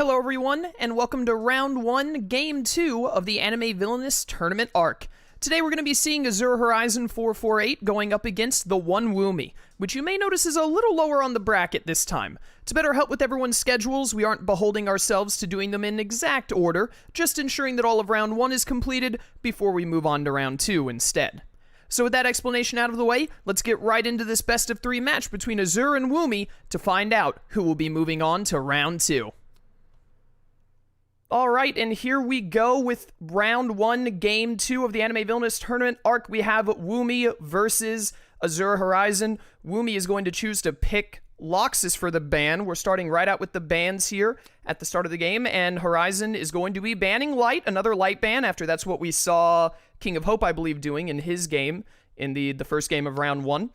Hello everyone, and welcome to Round 1, Game 2 of the anime Villainous Tournament arc. Today we're going to be seeing AzureHorizon448 going up against The1Woomy, which you may notice is a little lower on the bracket this time. To better help with everyone's schedules, we aren't beholding ourselves to doing them in exact order, just ensuring that all of Round 1 is completed before we move on to Round 2 instead. So with that explanation out of the way, let's get right into this best of 3 match between Azure and Woomy to find out who will be moving on to Round 2. Alright, and here we go with Round 1, Game 2 of the Anime Villainous Tournament arc. We have Woomy versus AzureHorizon. Woomy is going to choose to pick Loxus for the ban. We're starting right out with the bans here at the start of the game, and Horizon is going to be banning Light, another Light ban, after that's what we saw King of Hope, I believe, doing in his game, in the first game of Round 1.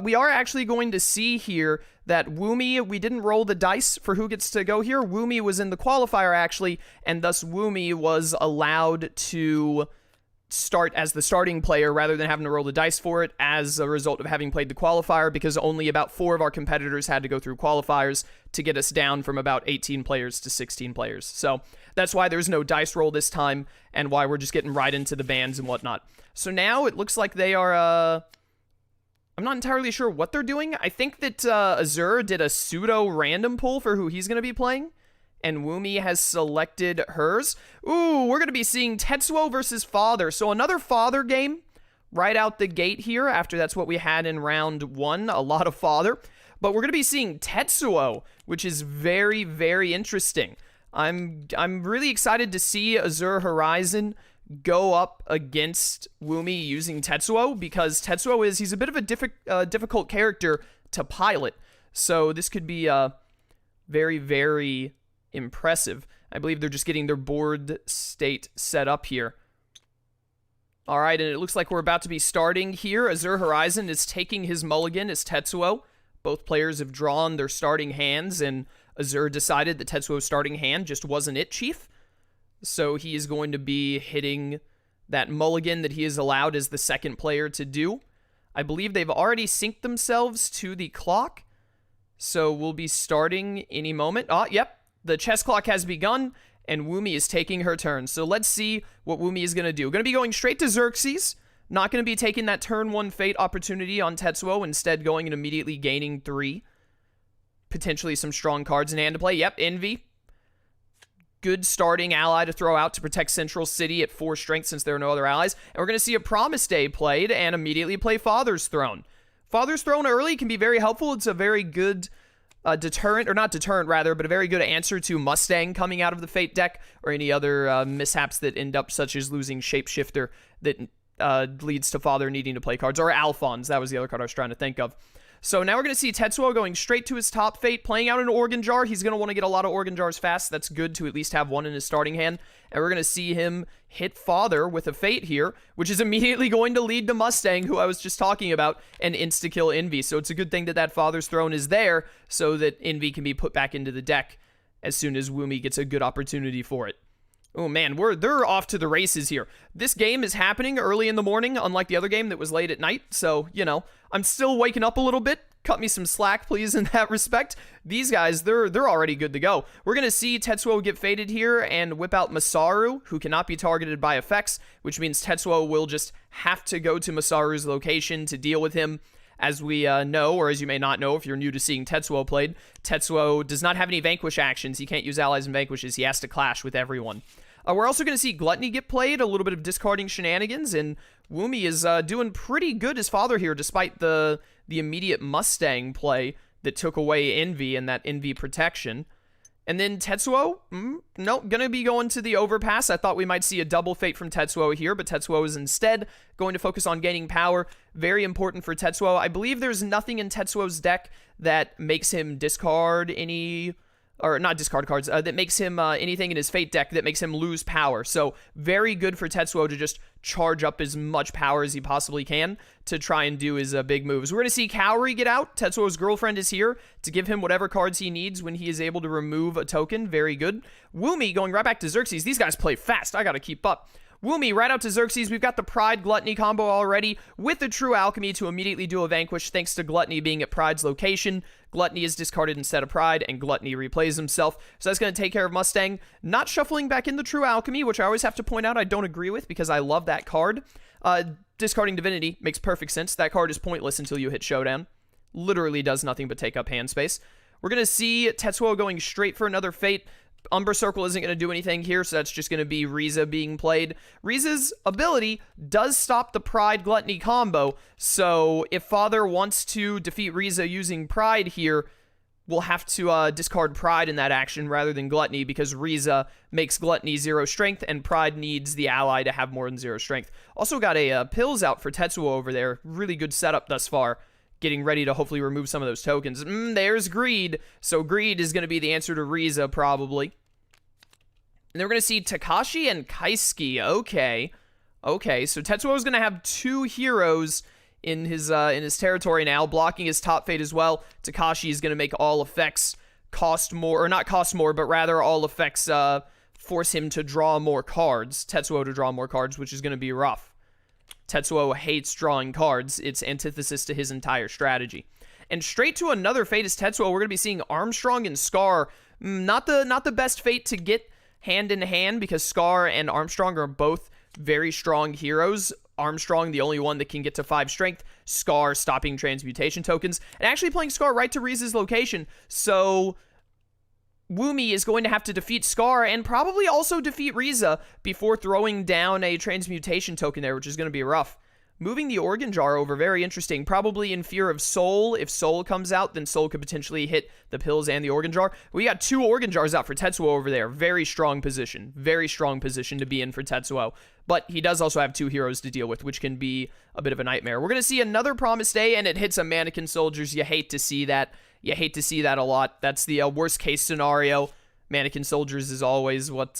We are actually going to see here that Woomy, we didn't roll the dice for who gets to go here. Woomy was in the qualifier, actually, and thus Woomy was allowed to start as the starting player rather than having to roll the dice for it as a result of having played the qualifier, because only about 4 of our competitors had to go through qualifiers to get us down from about 18 players to 16 players. So that's why there's no dice roll this time, and why we're just getting right into the bans and whatnot. So now it looks like they are, I'm not entirely sure what they're doing. I think that Azure did a pseudo random pull for who he's going to be playing, and Woomy has selected hers. Ooh, we're going to be seeing Tetsuo versus Father. So another Father game right out the gate here, after that's what we had in Round 1, a lot of Father. But we're going to be seeing Tetsuo, which is very, very interesting. I'm really excited to see AzureHorizon go up against Woomy using Tetsuo, because Tetsuo he's a bit of a difficult character to pilot. So this could be very, very impressive. I believe they're just getting their board state set up here. Alright, and it looks like we're about to be starting here. AzureHorizon is taking his mulligan as Tetsuo. Both players have drawn their starting hands, and Azure decided that Tetsuo's starting hand just wasn't it, Chief. So he is going to be hitting that mulligan that he is allowed as the second player to do. I believe they've already synced themselves to the clock, so we'll be starting any moment. Yep, the chess clock has begun, and Woomy is taking her turn. So let's see what Woomy is going to do. Going to be going straight to Xerxes. Not going to be taking that turn 1 fate opportunity on Tetsuo, instead going and immediately gaining 3. Potentially some strong cards in hand to play. Yep, Envy. Good starting ally to throw out to protect Central City at 4 strength since there are no other allies. And we're going to see a Promise Day played and immediately play Father's Throne. Father's Throne early can be very helpful. It's a very good deterrent, or not deterrent rather, but a very good answer to Mustang coming out of the Fate deck, or any other mishaps that end up, such as losing Shapeshifter that leads to Father needing to play cards, or Alphonse. That was the other card I was trying to think of. So now we're going to see Tetsuo going straight to his top fate, playing out an Organ Jar. He's going to want to get a lot of Organ Jars fast. That's good to at least have one in his starting hand. And we're going to see him hit Father with a fate here, which is immediately going to lead to Mustang, who I was just talking about, and insta-kill Envy. So it's a good thing that that Father's Throne is there, so that Envy can be put back into the deck as soon as Woomy gets a good opportunity for it. Oh man, they're off to the races here. This game is happening early in the morning, unlike the other game that was late at night. So, you know, I'm still waking up a little bit. Cut me some slack, please, in that respect. These guys, they're already good to go. We're going to see Tetsuo get fated here and whip out Masaru, who cannot be targeted by effects, which means Tetsuo will just have to go to Masaru's location to deal with him. As we know, or as you may not know if you're new to seeing Tetsuo played, Tetsuo does not have any Vanquish actions. He can't use allies and Vanquishes. He has to clash with everyone. We're also going to see Gluttony get played, a little bit of discarding shenanigans, and Woomy is doing pretty good as Father here, despite the immediate Mustang play that took away Envy and that Envy protection. And then Tetsuo, nope, going to be going to the Overpass. I thought we might see a double fate from Tetsuo here, but Tetsuo is instead going to focus on gaining power. Very important for Tetsuo. I believe there's nothing in Tetsuo's deck that makes him discard any, or not discard cards, that makes him anything in his fate deck that makes him lose power. So very good for Tetsuo to just charge up as much power as he possibly can to try and do his big moves. We're going to see Cowrie get out. Tetsuo's girlfriend is here to give him whatever cards he needs when he is able to remove a token. Very good. Woomy going right back to Xerxes. These guys play fast. I got to keep up. Woomy, right out to Xerxes. We've got the Pride Gluttony combo already with the True Alchemy to immediately do a Vanquish thanks to Gluttony being at Pride's location. Gluttony is discarded instead of Pride, and Gluttony replays himself. So that's going to take care of Mustang. Not shuffling back in the True Alchemy, which I always have to point out I don't agree with because I love that card. Discarding Divinity makes perfect sense. That card is pointless until you hit Showdown. Literally does nothing but take up hand space. We're going to see Tetsuo going straight for another Fate. Umber Circle isn't going to do anything here, so that's just going to be Riza being played. Riza's ability does stop the Pride Gluttony combo, so if Father wants to defeat Riza using Pride here, we'll have to discard Pride in that action rather than Gluttony, because Riza makes Gluttony 0 strength, and Pride needs the ally to have more than 0 strength. Also got a Pills out for Tetsuo over there. Really good setup thus far. Getting ready to hopefully remove some of those tokens. There's Greed. So Greed is going to be the answer to Riza, probably. And then we're going to see Takashi and Kaisuke. Okay, so Tetsuo is going to have 2 heroes in his territory now, blocking his top fate as well. Takashi is going to make all effects cost more, or not cost more, but rather all effects force him to draw more cards. Tetsuo to draw more cards, which is going to be rough. Tetsuo hates drawing cards. It's antithesis to his entire strategy. And straight to another fate is Tetsuo. We're going to be seeing Armstrong and Scar. Not the best fate to get hand in hand, because Scar and Armstrong are both very strong heroes. Armstrong, the only one that can get to 5 strength. Scar stopping transmutation tokens. And actually playing Scar right to Riza's location. So Woomy is going to have to defeat Scar and probably also defeat Riza before throwing down a transmutation token there, which is going to be rough. Moving the Organ Jar over, very interesting. Probably in fear of Soul. If Soul comes out, then Soul could potentially hit the Pills and the Organ Jar. We got 2 Organ Jars out for Tetsuo over there. Very strong position. Very strong position to be in for Tetsuo. But he does also have 2 heroes to deal with, which can be a bit of a nightmare. We're going to see another Promised Day, and it hits a Mannequin Soldiers. You hate to see that. You hate to see that a lot. That's the worst case scenario. Mannequin Soldiers is always what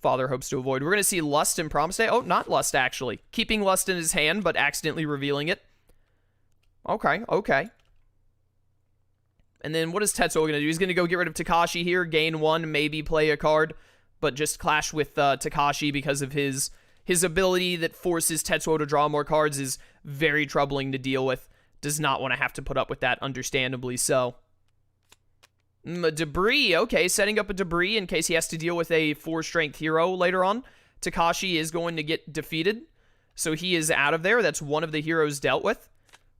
Father hopes to avoid. We're going to see Lust and Promised Day. Oh, not Lust, actually. Keeping Lust in his hand, but accidentally revealing it. Okay. And then what is Tetsuo going to do? He's going to go get rid of Takashi here, gain 1, maybe play a card, but just clash with Takashi because of his ability that forces Tetsuo to draw more cards is very troubling to deal with. Does not want to have to put up with that, understandably so. Debris, okay, setting up a Debris in case he has to deal with a 4-strength hero later on. Takashi is going to get defeated, so he is out of there. That's one of the heroes dealt with.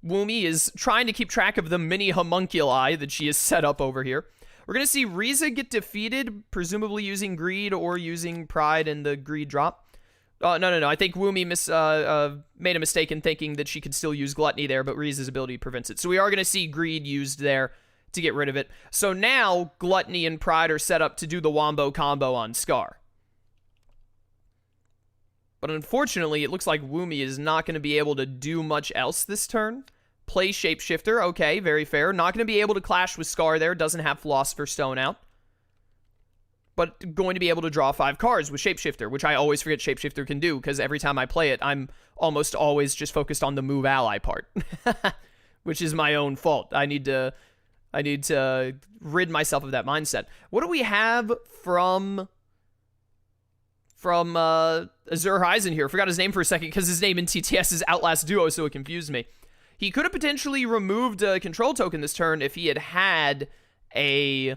Woomy is trying to keep track of the mini homunculi that she has set up over here. We're going to see Riza get defeated, presumably using Greed or using Pride and the Greed drop. No. I think Woomy made a mistake in thinking that she could still use Gluttony there, but Riza's ability prevents it. So we are going to see Greed used there to get rid of it. So now Gluttony and Pride are set up to do the Wombo combo on Scar. But unfortunately, it looks like Woomy is not going to be able to do much else this turn. Play Shapeshifter, okay, very fair. Not going to be able to clash with Scar there, doesn't have Philosopher's Stone out. But going to be able to draw 5 cards with Shapeshifter, which I always forget Shapeshifter can do, because every time I play it, I'm almost always just focused on the move ally part. Which is my own fault. I need to rid myself of that mindset. What do we have from AzureHorizon here? I forgot his name for a second, because his name in TTS is Outlast Duo, so it confused me. He could have potentially removed a control token this turn if he had a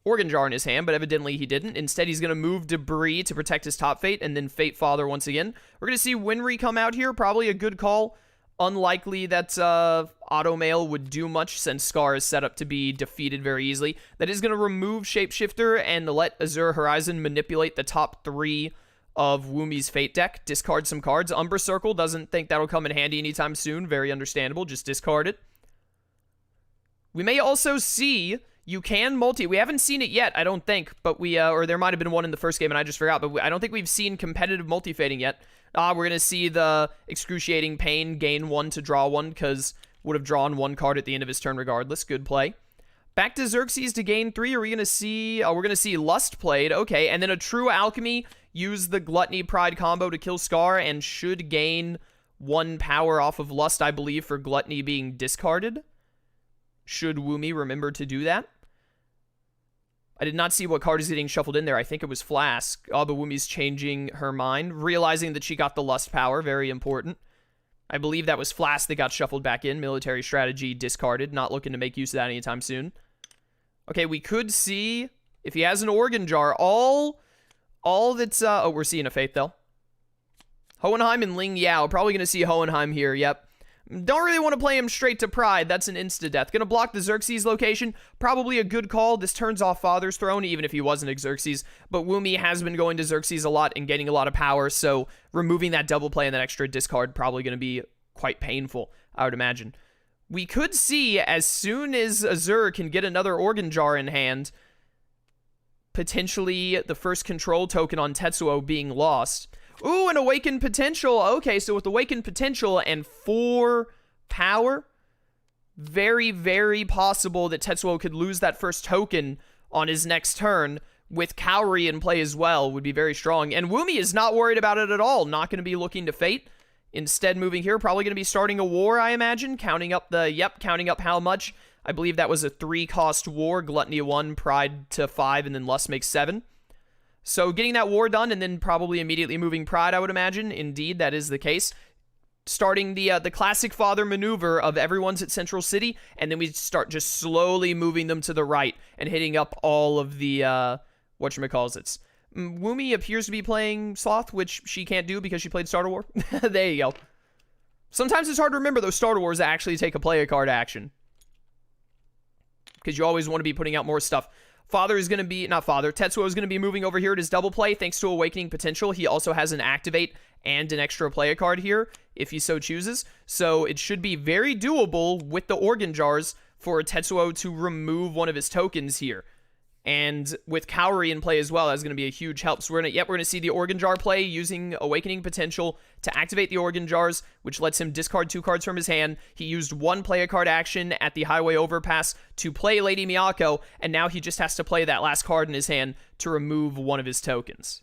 Organ Jar in his hand, but evidently he didn't. Instead, he's going to move Debris to protect his top fate, and then Fate Father once again. We're going to see Winry come out here. Probably a good call. Unlikely that Auto Mail would do much, since Scar is set up to be defeated very easily. That is going to remove Shapeshifter and let AzureHorizon manipulate the top 3 of Woomy's Fate deck. Discard some cards. Umber Circle, doesn't think that'll come in handy anytime soon. Very understandable. Just discard it. We may also see... You can multi. We haven't seen it yet, I don't think, but or there might have been one in the first game and I just forgot, but I don't think we've seen competitive multi-fading yet. We're going to see the Excruciating Pain gain 1 to draw 1, because would have drawn 1 card at the end of his turn regardless. Good play. Back to Xerxes to gain 3. Are we going to see... we're going to see Lust played. Okay, and then a True Alchemy. Use the Gluttony Pride combo to kill Scar, and should gain 1 power off of Lust, I believe, for Gluttony being discarded. Should Woomy remember to do that? I did not see what card is getting shuffled in there. I think it was Flask. Oh, the Woomy's changing her mind, realizing that she got the Lust Power. Very important. I believe that was Flask that got shuffled back in. Military strategy discarded. Not looking to make use of that anytime soon. Okay, we could see if he has an Organ Jar. All that's... oh, we're seeing a Faith, though. Hohenheim and Ling Yao. Probably going to see Hohenheim here. Yep. Don't really want to play him straight to Pride. That's an insta-death. Going to block the Xerxes location. Probably a good call. This turns off Father's Throne, even if he wasn't Xerxes. But Woomy has been going to Xerxes a lot and getting a lot of power, so removing that double play and that extra discard probably going to be quite painful, I would imagine. We could see, as soon as Azure can get another Organ Jar in hand, potentially the first control token on Tetsuo being lost. Ooh, an Awakened Potential. Okay, so with Awakened Potential and 4 power, very, very possible that Tetsuo could lose that first token on his next turn. With Cowrie in play as well, would be very strong. And Woomy is not worried about it at all. Not going to be looking to Fate. Instead, moving here, probably going to be starting a war, I imagine. Counting up how much. I believe that was a 3-cost war. Gluttony 1, Pride to 5, and then Lust makes 7. So getting that war done and then probably immediately moving Pride, I would imagine. Indeed, that is the case. Starting the classic father maneuver of everyone's at Central City, and then we start just slowly moving them to the right and hitting up all of the, whatchamacallits. Woomy appears to be playing Sloth, which she can't do because she played Starter War. There you go. Sometimes it's hard to remember those Starter Wars actually take a play a card action, because you always want to be putting out more stuff. Tetsuo is going to be moving over here to his double play thanks to Awakening Potential. He also has an Activate and an extra play a card here if he so chooses. So it should be very doable with the Organ Jars for Tetsuo to remove one of his tokens here. And with Cowrie in play as well, that's going to be a huge help. So we're going to see the Organ Jar play using Awakening Potential to activate the Organ Jars, which lets him discard 2 cards from his hand. He used 1 play a card action at the Highway Overpass to play Lady Miyako, and now he just has to play that last card in his hand to remove one of his tokens.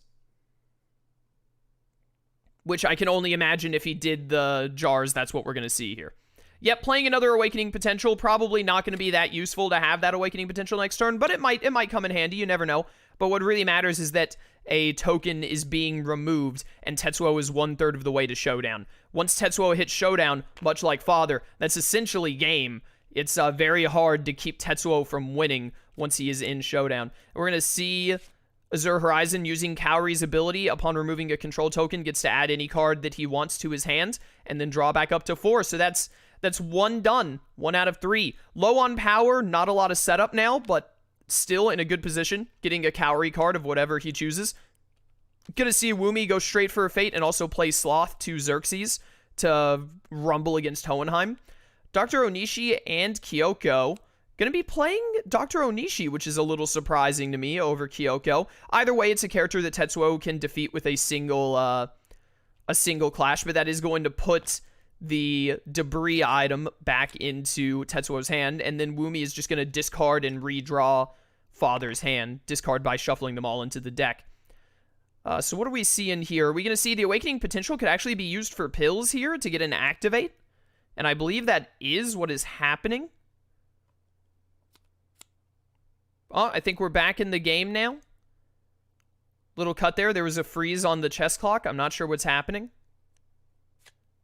Which I can only imagine if he did the jars, that's what we're going to see here. Yep, playing another Awakening Potential, probably not going to be that useful to have that Awakening Potential next turn, but it might come in handy, you never know. But what really matters is that a token is being removed, and Tetsuo is 1/3 of the way to Showdown. Once Tetsuo hits Showdown, much like Father, that's essentially game. It's very hard to keep Tetsuo from winning once he is in Showdown. We're going to see Azure Horizon using Cowrie's ability upon removing a control token, gets to add any card that he wants to his hand, and then draw back up to 4. So that's 1 done. 1 out of 3. Low on power, not a lot of setup now, but still in a good position, getting a Cowrie card of whatever he chooses. Gonna see Woomy go straight for a Fate and also play Sloth to Xerxes to rumble against Hohenheim. Dr. Onishi and Kyoko gonna be playing Dr. Onishi, which is a little surprising to me, over Kyoko. Either way, it's a character that Tetsuo can defeat with a single clash, but that is going to put the debris item back into Tetsuo's hand, and then Woomy is just going to discard and redraw Father's hand. Discard by shuffling them all into the deck. So what are we seeing here? Are we going to see the Awakening Potential could actually be used for pills here to get an Activate? And I believe that is what is happening. Oh, I think we're back in the game now. Little cut there. There was a freeze on the chess clock. I'm not sure what's happening.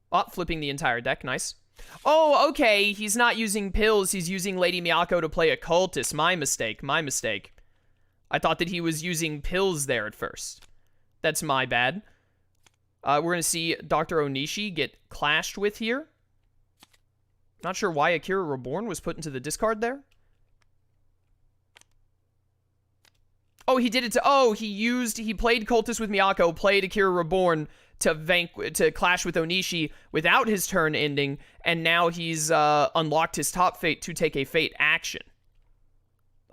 Oh, flipping the entire deck. Nice. Oh, okay. He's not using pills. He's using Lady Miyako to play Occultist. My mistake. I thought that he was using pills there at first. That's my bad. We're going to see Dr. Onishi get clashed with here. Not sure why Akira Reborn was put into the discard there. Oh, he did it to... Oh, he played Cultist with Miyako, played Akira Reborn to clash with Onishi without his turn ending, and now he's unlocked his top fate to take a fate action.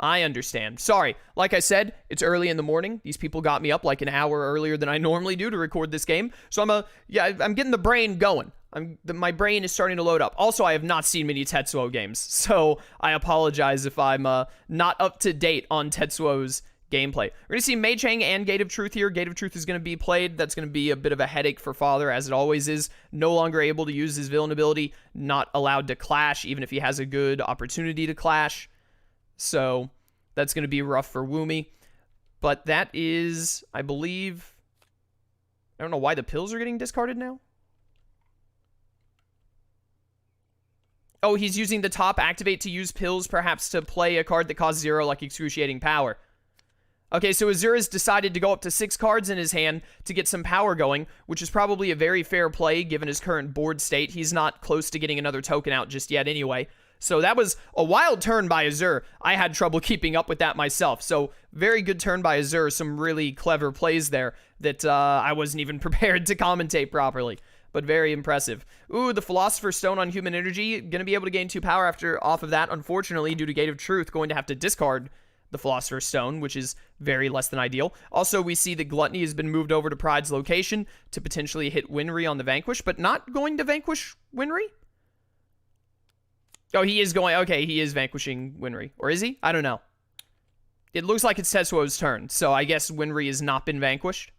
I understand. Sorry, like I said, it's early in the morning. These people got me up like an hour earlier than I normally do to record this game, so I'm getting the brain going. My brain is starting to load up. Also, I have not seen many Tetsuo games, so I apologize if I'm not up to date on Tetsuo's gameplay. We're going to see Mage Hang and Gate of Truth here. Gate of Truth is going to be played. That's going to be a bit of a headache for Father, as it always is. No longer able to use his villain ability. Not allowed to clash, even if he has a good opportunity to clash. So, That's going to be rough for Woomy. But that is, I believe... I don't know why the pills are getting discarded now. Oh, he's using the top activate to use pills, perhaps to play a card that costs 0, like Excruciating Power. Okay, so Azure has decided to go up to 6 cards in his hand to get some power going, which is probably a very fair play given his current board state. He's not close to getting another token out just yet anyway. So that was a wild turn by Azure. I had trouble keeping up with that myself. So very good turn by Azure. Some really clever plays there that I wasn't even prepared to commentate properly. But very impressive. Ooh, the Philosopher's Stone on Human Energy. Going to be able to gain 2 power off of that. Unfortunately, due to Gate of Truth, going to have to discard the Philosopher's Stone, which is very less than ideal. Also, we see that Gluttony has been moved over to Pride's location to potentially hit Winry on the Vanquish, but not going to Vanquish Winry? Oh, he is going... Okay, he is vanquishing Winry. Or is he? I don't know. It looks like it's Tetsuo's turn, so I guess Winry has not been vanquished.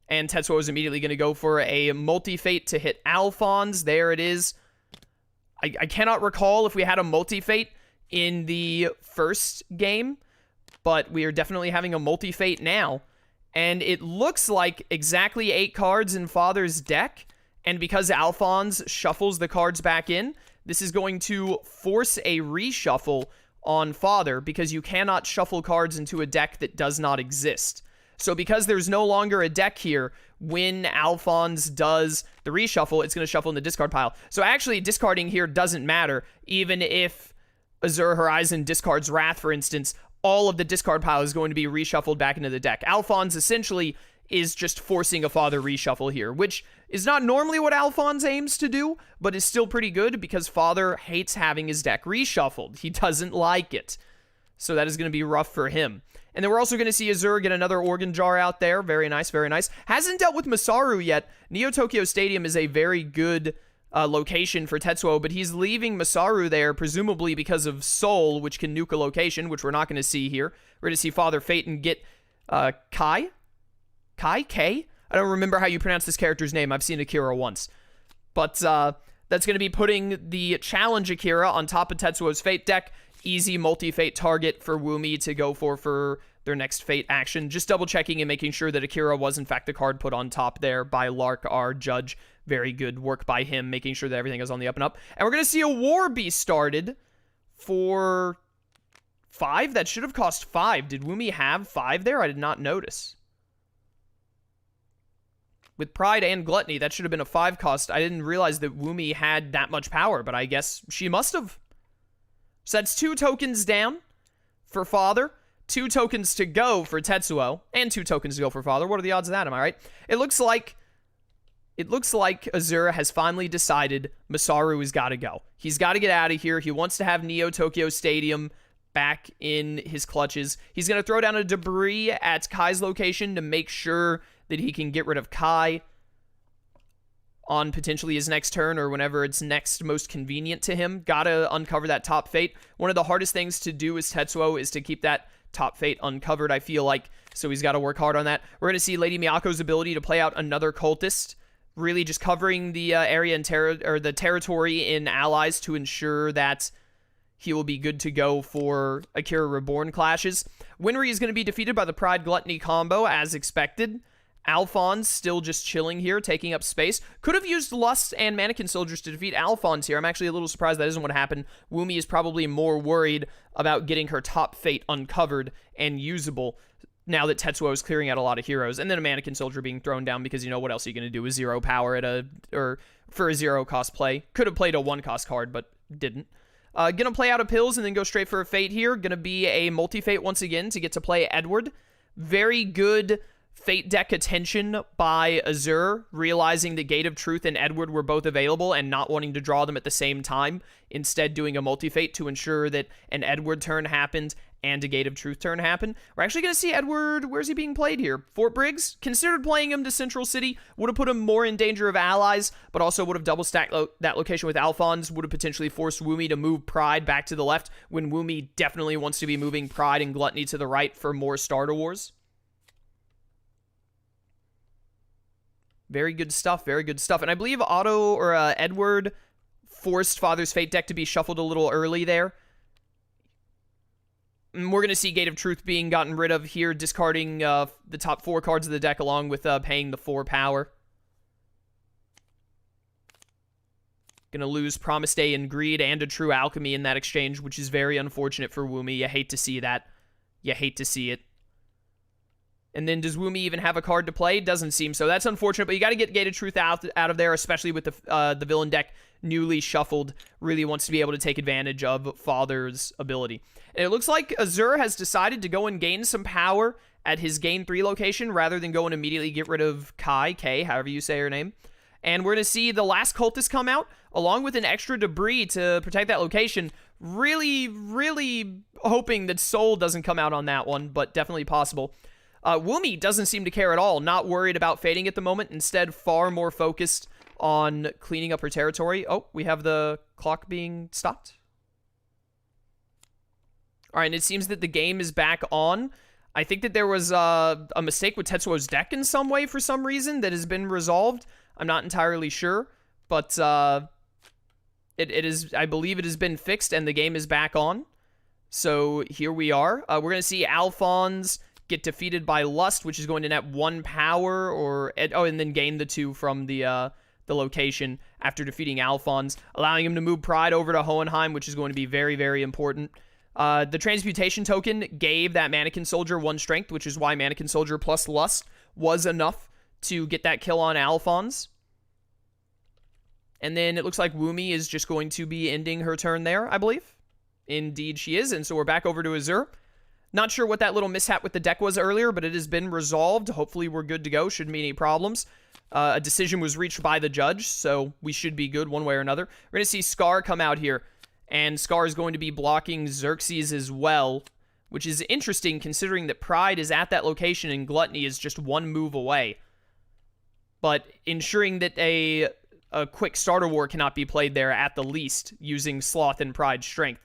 And Tetsuo is immediately going to go for a multi-fate to hit Alphonse. There it is. I cannot recall if we had a multi-fate in the first game, but we are definitely having a multi-fate now. And it looks like exactly 8 cards in Father's deck. And because Alphonse shuffles the cards back in, this is going to force a reshuffle on Father, because you cannot shuffle cards into a deck that does not exist. So because there's no longer a deck here, when Alphonse does the reshuffle, it's going to shuffle in the discard pile. So actually, discarding here doesn't matter. Even if Azure Horizon discards Wrath, for instance, all of the discard pile is going to be reshuffled back into the deck. Alphonse essentially is just forcing a Father reshuffle here, which is not normally what Alphonse aims to do, but is still pretty good because Father hates having his deck reshuffled. He doesn't like it. So that is going to be rough for him. And then we're also going to see Azure get another Organ Jar out there. Very nice, very nice. Hasn't dealt with Masaru yet. Neo Tokyo Stadium is a very good location for Tetsuo, but he's leaving Masaru there, presumably because of Soul, which can nuke a location, which we're not going to see here. We're going to see Father Fate and get Kai? K? I don't remember how you pronounce this character's name. I've seen Akira once. But that's going to be putting the Challenge Akira on top of Tetsuo's Fate deck. Easy multi-fate target for Woomy to go for their next fate action. Just double checking and making sure that Akira was in fact the card put on top there by Lark, our judge. Very good work by him, making sure that everything is on the up and up. And we're going to see a war be started for 5. That should have cost 5. Did Woomy have 5 there? I did not notice. With Pride and Gluttony, that should have been a 5 cost. I didn't realize that Woomy had that much power, but I guess she must have. So that's 2 tokens down for Father, 2 tokens to go for Tetsuo, and 2 tokens to go for Father. What are the odds of that, am I right? It looks like Azure has finally decided Masaru has got to go. He's got to get out of here. He wants to have Neo Tokyo Stadium back in his clutches. He's going to throw down a debris at Kai's location to make sure that he can get rid of Kai on potentially his next turn or whenever it's next most convenient to him. Gotta uncover that top fate. One of the hardest things to do as Tetsuo is to keep that top fate uncovered, I feel like. So he's got to work hard on that. We're going to see Lady Miyako's ability to play out another cultist, really just covering the area and the territory in allies to ensure that he will be good to go for Akira Reborn clashes. Winry is going to be defeated by the Pride Gluttony combo, as expected. Alphonse still just chilling here, taking up space. Could have used Lust and Mannequin Soldiers to defeat Alphonse here. I'm actually a little surprised that isn't what happened. Woomy is probably more worried about getting her top fate uncovered and usable now that Tetsuo is clearing out a lot of heroes. And then a Mannequin Soldier being thrown down because, you know, what else are you going to do with 0 power for a 0 cost play? Could have played a 1 cost card, but didn't. Gonna play out of pills and then go straight for a fate here. Gonna be a multi-fate once again to get to play Edward. Very good Fate deck attention by Azure, realizing the Gate of Truth and Edward were both available and not wanting to draw them at the same time, instead doing a multi-fate to ensure that an Edward turn happened and a Gate of Truth turn happened. We're actually going to see Edward, where's he being played here? Fort Briggs? Considered playing him to Central City, would have put him more in danger of allies, but also would have double stacked that location with Alphonse, would have potentially forced Woomy to move Pride back to the left, when Woomy definitely wants to be moving Pride and Gluttony to the right for more Starter Wars. Very good stuff, very good stuff. And I believe Edward forced Father's Fate deck to be shuffled a little early there. We're going to see Gate of Truth being gotten rid of here, discarding the top 4 cards of the deck along with paying the 4 power. Going to lose Promise Day and Greed and a True Alchemy in that exchange, which is very unfortunate for Woomy. You hate to see that. You hate to see it. And then does Woomy even have a card to play? Doesn't seem so. That's unfortunate, but you got to get Gate of Truth out of there, especially with the villain deck newly shuffled. Really wants to be able to take advantage of Father's ability. And it looks like Azure has decided to go and gain some power at his gain 3 location rather than go and immediately get rid of K, however you say her name. And we're going to see the last Cultist come out, along with an extra debris to protect that location. Really, really hoping that Soul doesn't come out on that one, but definitely possible. Woomy doesn't seem to care at all, not worried about fading at the moment, instead far more focused on cleaning up her territory. Oh, we have the clock being stopped. All right, and it seems that the game is back on. I think that there was a mistake with Tetsuo's deck in some way for some reason that has been resolved. I'm not entirely sure, but it is, I believe it has been fixed and the game is back on. So here we are. We're going to see Alphonse get defeated by Lust, which is going to net 1 power, and then gain the 2 from the location after defeating Alphonse, allowing him to move Pride over to Hohenheim, which is going to be very, very important. The Transmutation token gave that Mannequin Soldier 1 strength, which is why Mannequin Soldier plus Lust was enough to get that kill on Alphonse. And then it looks like Woomy is just going to be ending her turn there, I believe. Indeed she is, and so we're back over to Azure. Not sure what that little mishap with the deck was earlier, but it has been resolved. Hopefully we're good to go. Shouldn't be any problems. A decision was reached by the judge, so we should be good one way or another. We're going to see Scar come out here, and Scar is going to be blocking Xerxes as well, which is interesting considering that Pride is at that location and Gluttony is just 1 move away. But ensuring that a quick starter war cannot be played there at the least, using Sloth and Pride strength.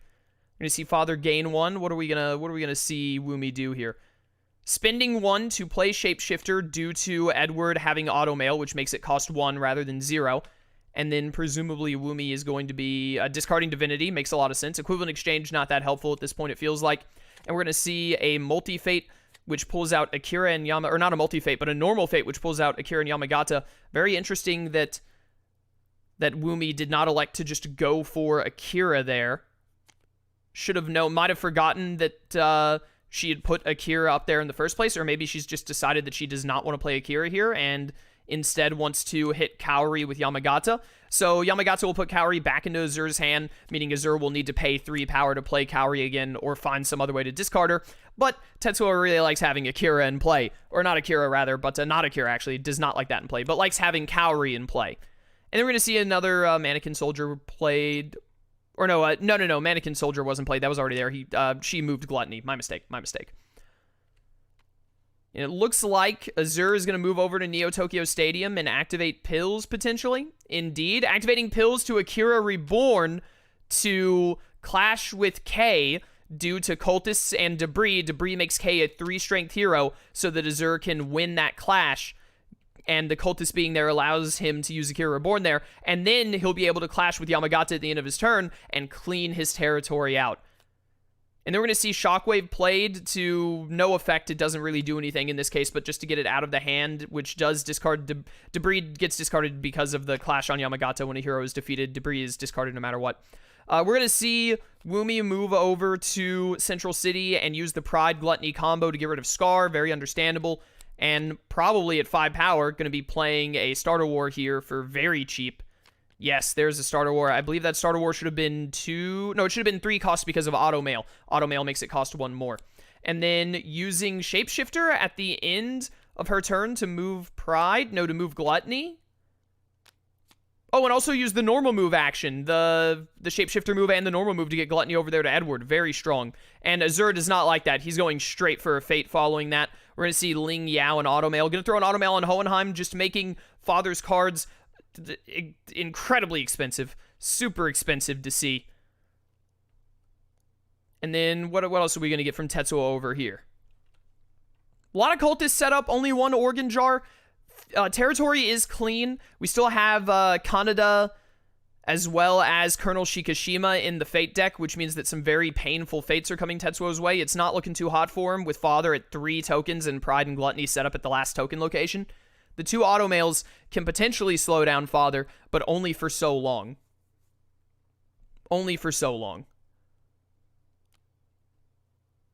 We're gonna see Father gain 1. What are we gonna see Woomy do here? Spending 1 to play Shapeshifter due to Edward having auto mail, which makes it cost 1 rather than 0. And then presumably Woomy is going to be discarding Divinity. Makes a lot of sense. Equivalent Exchange, not that helpful at this point, it feels like. And we're gonna see a Multi-Fate, which pulls out Akira and Yama, or not a Multi-Fate, but a normal Fate, which pulls out Akira and Yamagata. Very interesting that Woomy did not elect to just go for Akira there. Should have known, might have forgotten that she had put Akira up there in the first place, or maybe she's just decided that she does not want to play Akira here and instead wants to hit Kaori with Yamagata. So Yamagata will put Kaori back into Azure's hand, meaning Azure will need to pay 3 power to play Kaori again or find some other way to discard her. But Tetsuo really likes having Akira in play, or not Akira rather, but not Akira actually, does not like that in play, but likes having Kaori in play. And then we're going to see another Mannequin Soldier played. Or no, Mannequin Soldier wasn't played. That was already there. She moved Gluttony. My mistake. And it looks like Azure is going to move over to Neo Tokyo Stadium and activate Pills, potentially. Indeed. Activating Pills to Akira Reborn to clash with K due to Cultists and Debris. Debris makes K a 3-strength hero so that Azure can win that clash. And the Cultist being there allows him to use Akira Reborn there. And then he'll be able to clash with Yamagata at the end of his turn and clean his territory out. And then we're going to see Shockwave played to no effect. It doesn't really do anything in this case, but just to get it out of the hand, which does discard... Debris gets discarded because of the clash on Yamagata when a hero is defeated. Debris is discarded no matter what. We're going to see Woomy move over to Central City and use the Pride Gluttony combo to get rid of Scar. Very understandable. And probably at 5 power, going to be playing a Starter War here for very cheap. Yes, there's a Starter War. I believe that Starter War should have been 2... No, it should have been 3 costs because of Auto Mail. Auto Mail makes it cost 1 more. And then using Shapeshifter at the end of her turn to move Pride. No, to move Gluttony. Oh, and also use the normal move action. The Shapeshifter move and the normal move to get Gluttony over there to Edward. Very strong. And Azure does not like that. He's going straight for a Fate following that. We're going to see Ling Yao and Auto Mail. Going to throw an Auto Mail on Hohenheim, just making Father's cards incredibly expensive. Super expensive to see. And then what else are we going to get from Tetsuo over here? A lot of Cultists set up. Only 1 Organ Jar. Territory is clean. We still have Kaneda as well as Colonel Shikishima in the Fate deck, which means that some very painful fates are coming Tetsuo's way. It's not looking too hot for him with Father at 3 tokens and Pride and Gluttony set up at the last token location. The 2 automails can potentially slow down Father, but only for so long. Only for so long.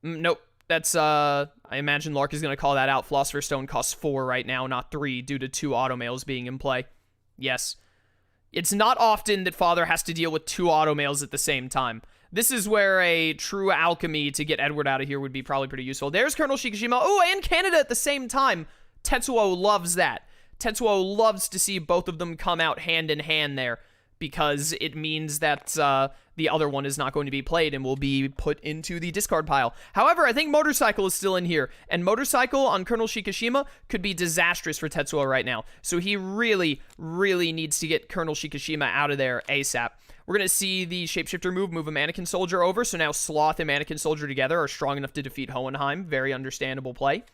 Nope. That's, I imagine Lark is going to call that out. Philosopher's Stone costs 4 right now, not 3, due to 2 automails being in play. Yes. It's not often that Father has to deal with 2 automails at the same time. This is where a true alchemy to get Edward out of here would be probably pretty useful. There's Colonel Shikishima. Oh, and Canada at the same time. Tetsuo loves that. Tetsuo loves to see both of them come out hand in hand there, because it means that the other one is not going to be played and will be put into the discard pile. However, I think Motorcycle is still in here, and Motorcycle on Colonel Shikishima could be disastrous for Tetsuo right now. So he really, really needs to get Colonel Shikishima out of there ASAP. We're going to see the Shapeshifter move a Mannequin Soldier over, so now Sloth and Mannequin Soldier together are strong enough to defeat Hohenheim. Very understandable play.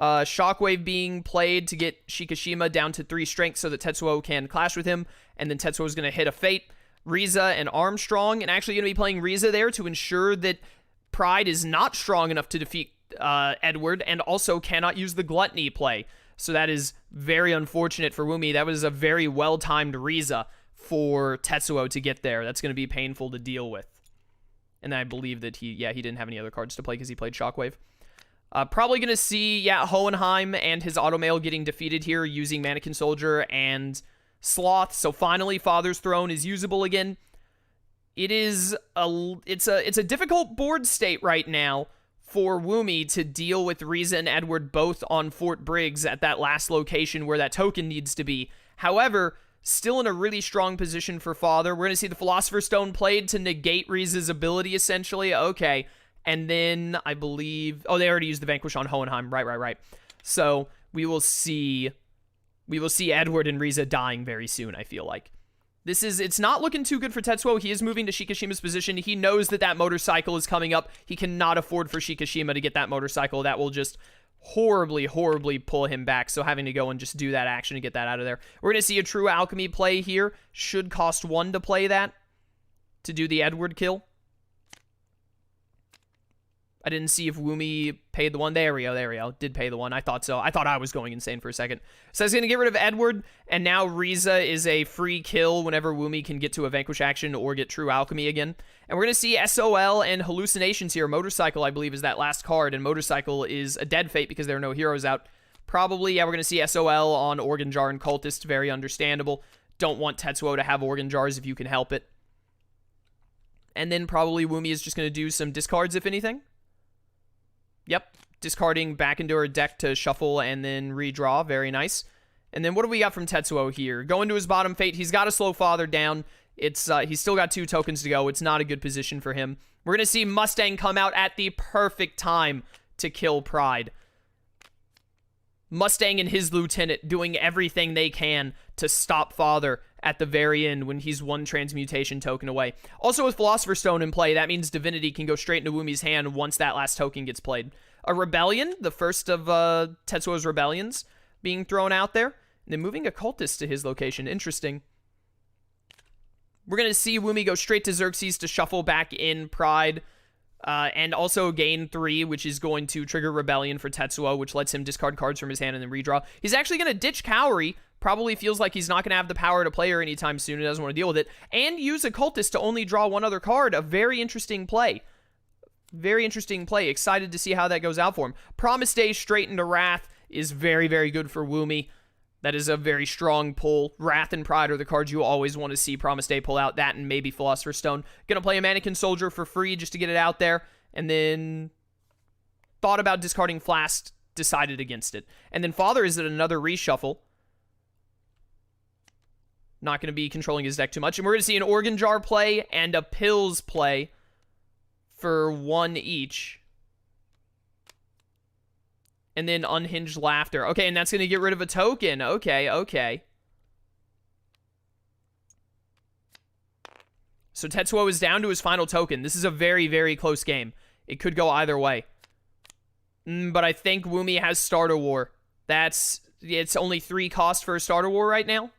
Shockwave being played to get Shikishima down to 3 strength so that Tetsuo can clash with him, and then Tetsuo is going to hit a Fate. Riza and Armstrong, and actually going to be playing Riza there to ensure that Pride is not strong enough to defeat Edward, and also cannot use the Gluttony play. So that is very unfortunate for Woomy. That was a very well-timed Riza for Tetsuo to get there. That's going to be painful to deal with. And I believe that he didn't have any other cards to play because he played Shockwave. Probably going to see, Hohenheim and his automail getting defeated here using Mannequin Soldier and Sloth. So finally, Father's Throne is usable again. It's a difficult board state right now for Woomy to deal with Riza and Edward both on Fort Briggs at that last location where that token needs to be. However, still in a really strong position for Father. We're going to see the Philosopher's Stone played to negate Riza's ability, essentially. Okay. And then, I believe... Oh, they already used the Vanquish on Hohenheim. Right. So, we will see Edward and Riza dying very soon, I feel like. It's not looking too good for Tetsuo. He is moving to Shikishima's position. He knows that Motorcycle is coming up. He cannot afford for Shikishima to get that Motorcycle. That will just horribly, horribly pull him back. So, having to go and just do that action to get that out of there. We're going to see a True Alchemy play here. Should cost 1 to play that, to do the Edward kill. I didn't see if Woomy paid the 1. There we go. Did pay the 1. I thought so. I thought I was going insane for a second. So I was going to get rid of Edward, and now Riza is a free kill whenever Woomy can get to a Vanquish action or get True Alchemy again. And we're going to see SOL and Hallucinations here. Motorcycle, I believe, is that last card, and Motorcycle is a dead fate because there are no heroes out. Probably, we're going to see SOL on Organ Jar and Cultist. Very understandable. Don't want Tetsuo to have Organ Jars if you can help it. And then probably Woomy is just going to do some discards, if anything. Yep, discarding back into her deck to shuffle and then redraw. Very nice. And then what do we got from Tetsuo here? Going to his bottom fate. He's got to slow Father down. He's still got 2 tokens to go. It's not a good position for him. We're going to see Mustang come out at the perfect time to kill Pride. Mustang and his lieutenant doing everything they can to stop Father at the very end when he's 1 transmutation token away. Also, with Philosopher's Stone in play, that means Divinity can go straight into Woomy's hand once that last token gets played. A Rebellion, the first of Tetsuo's Rebellions, being thrown out there. And then moving a Cultist to his location. Interesting. We're going to see Woomy go straight to Xerxes to shuffle back in Pride. And also gain 3, which is going to trigger Rebellion for Tetsuo, which lets him discard cards from his hand and then redraw. He's actually going to ditch Cowrie. Probably feels like he's not going to have the power to play her anytime soon. He doesn't want to deal with it. And use a Cultist to only draw 1 other card. A very interesting play. Very interesting play. Excited to see how that goes out for him. Promise Day straight into Wrath is very, very good for Woomy. That is a very strong pull. Wrath and Pride are the cards you always want to see Promise Day pull out. That and maybe Philosopher's Stone. Gonna play a Mannequin Soldier for free just to get it out there. And then thought about discarding Flask, decided against it. And then Father is at another reshuffle. Not going to be controlling his deck too much. And we're going to see an Organ Jar play and a Pills play for 1 each. And then Unhinged Laughter. Okay, and that's going to get rid of a token. Okay. So Tetsuo is down to his final token. This is a very, very close game. It could go either way. But I think Woomy has Starter War. It's only 3 cost for a Starter War right now.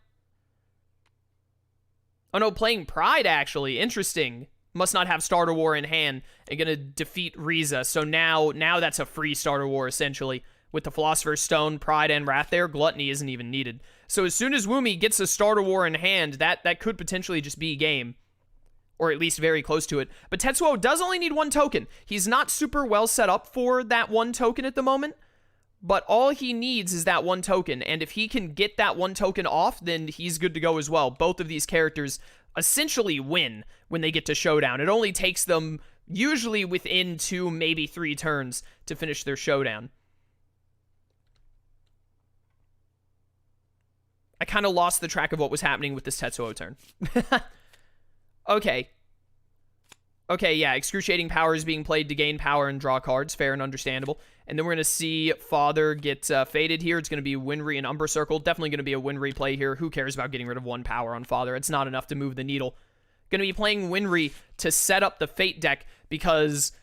Oh no, playing Pride, actually. Interesting. Must not have Starter War in hand and gonna defeat Riza. So now that's a free Starter War, essentially. With the Philosopher's Stone, Pride, and Wrath there, Gluttony isn't even needed. So as soon as Woomy gets a Starter War in hand, that could potentially just be game. Or at least very close to it. But Tetsuo does only need 1 token. He's not super well set up for that 1 token at the moment. But all he needs is that 1 token. And if he can get that 1 token off, then he's good to go as well. Both of these characters essentially win when they get to Showdown. It only takes them usually within 2, maybe 3 turns to finish their Showdown. I kind of lost the track of what was happening with this Tetsuo turn. Okay. Okay, yeah, Excruciating Power is being played to gain power and draw cards. Fair and understandable. And then we're going to see Father get faded here. It's going to be Winry and Umber Circle. Definitely going to be a Winry play here. Who cares about getting rid of 1 power on Father? It's not enough to move the needle. Going to be playing Winry to set up the Fate deck because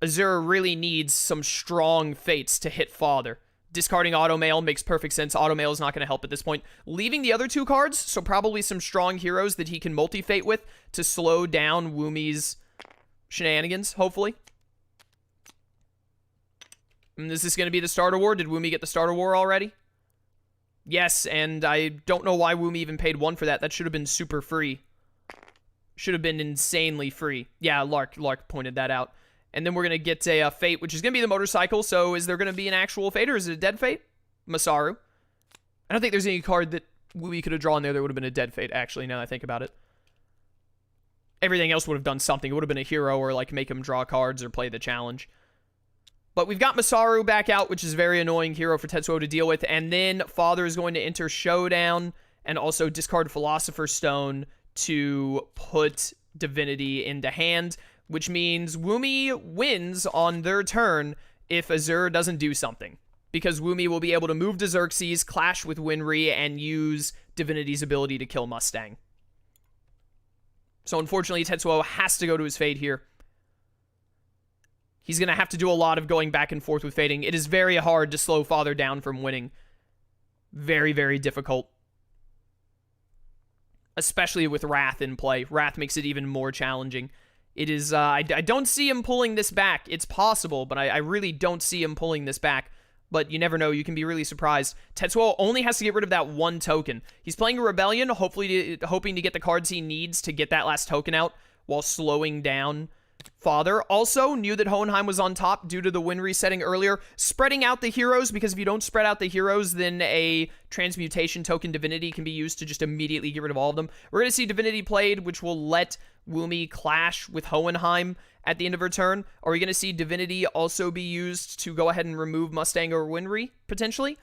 Azure really needs some strong Fates to hit Father. Discarding Automail makes perfect sense. Automail is not going to help at this point. Leaving the other 2 cards, so probably some strong heroes that he can multi-fate with to slow down Woomy's shenanigans, hopefully. And is this going to be the Starter War? Did Woomy get the Starter War already? Yes, and I don't know why Woomy even paid 1 for that. That should have been super free. Should have been insanely free. Yeah, Lark pointed that out. And then we're going to get a Fate, which is going to be the motorcycle. So is there going to be an actual Fate, or is it a dead Fate? Masaru. I don't think there's any card that we could have drawn there that would have been a dead Fate, actually, now that I think about it. Everything else would have done something. It would have been a hero, or like make him draw cards or play the challenge. But we've got Masaru back out, which is a very annoying hero for Tetsuo to deal with. And then Father is going to enter Showdown and also discard Philosopher's Stone to put Divinity into hand, which means Woomy wins on their turn if Azure doesn't do something. Because Woomy will be able to move to Xerxes, clash with Winry, and use Divinity's ability to kill Mustang. So unfortunately, Tetsuo has to go to his Fate here. He's going to have to do a lot of going back and forth with Fading. It is very hard to slow Father down from winning. Very, very difficult. Especially with Wrath in play. Wrath makes it even more challenging. It is, I don't see him pulling this back. It's possible, but I really don't see him pulling this back. But you never know. You can be really surprised. Tetsuo only has to get rid of that 1 token. He's playing a Rebellion, hoping to get the cards he needs to get that last token out while slowing down Father. Also, knew that Hohenheim was on top due to the win resetting earlier. Spreading out the heroes, because if you don't spread out the heroes, then a Transmutation token Divinity can be used to just immediately get rid of all of them. We're going to see Divinity played, which will let Woomy clash with Hohenheim at the end of her turn. Are we going to see Divinity also be used to go ahead and remove Mustang or Winry, potentially?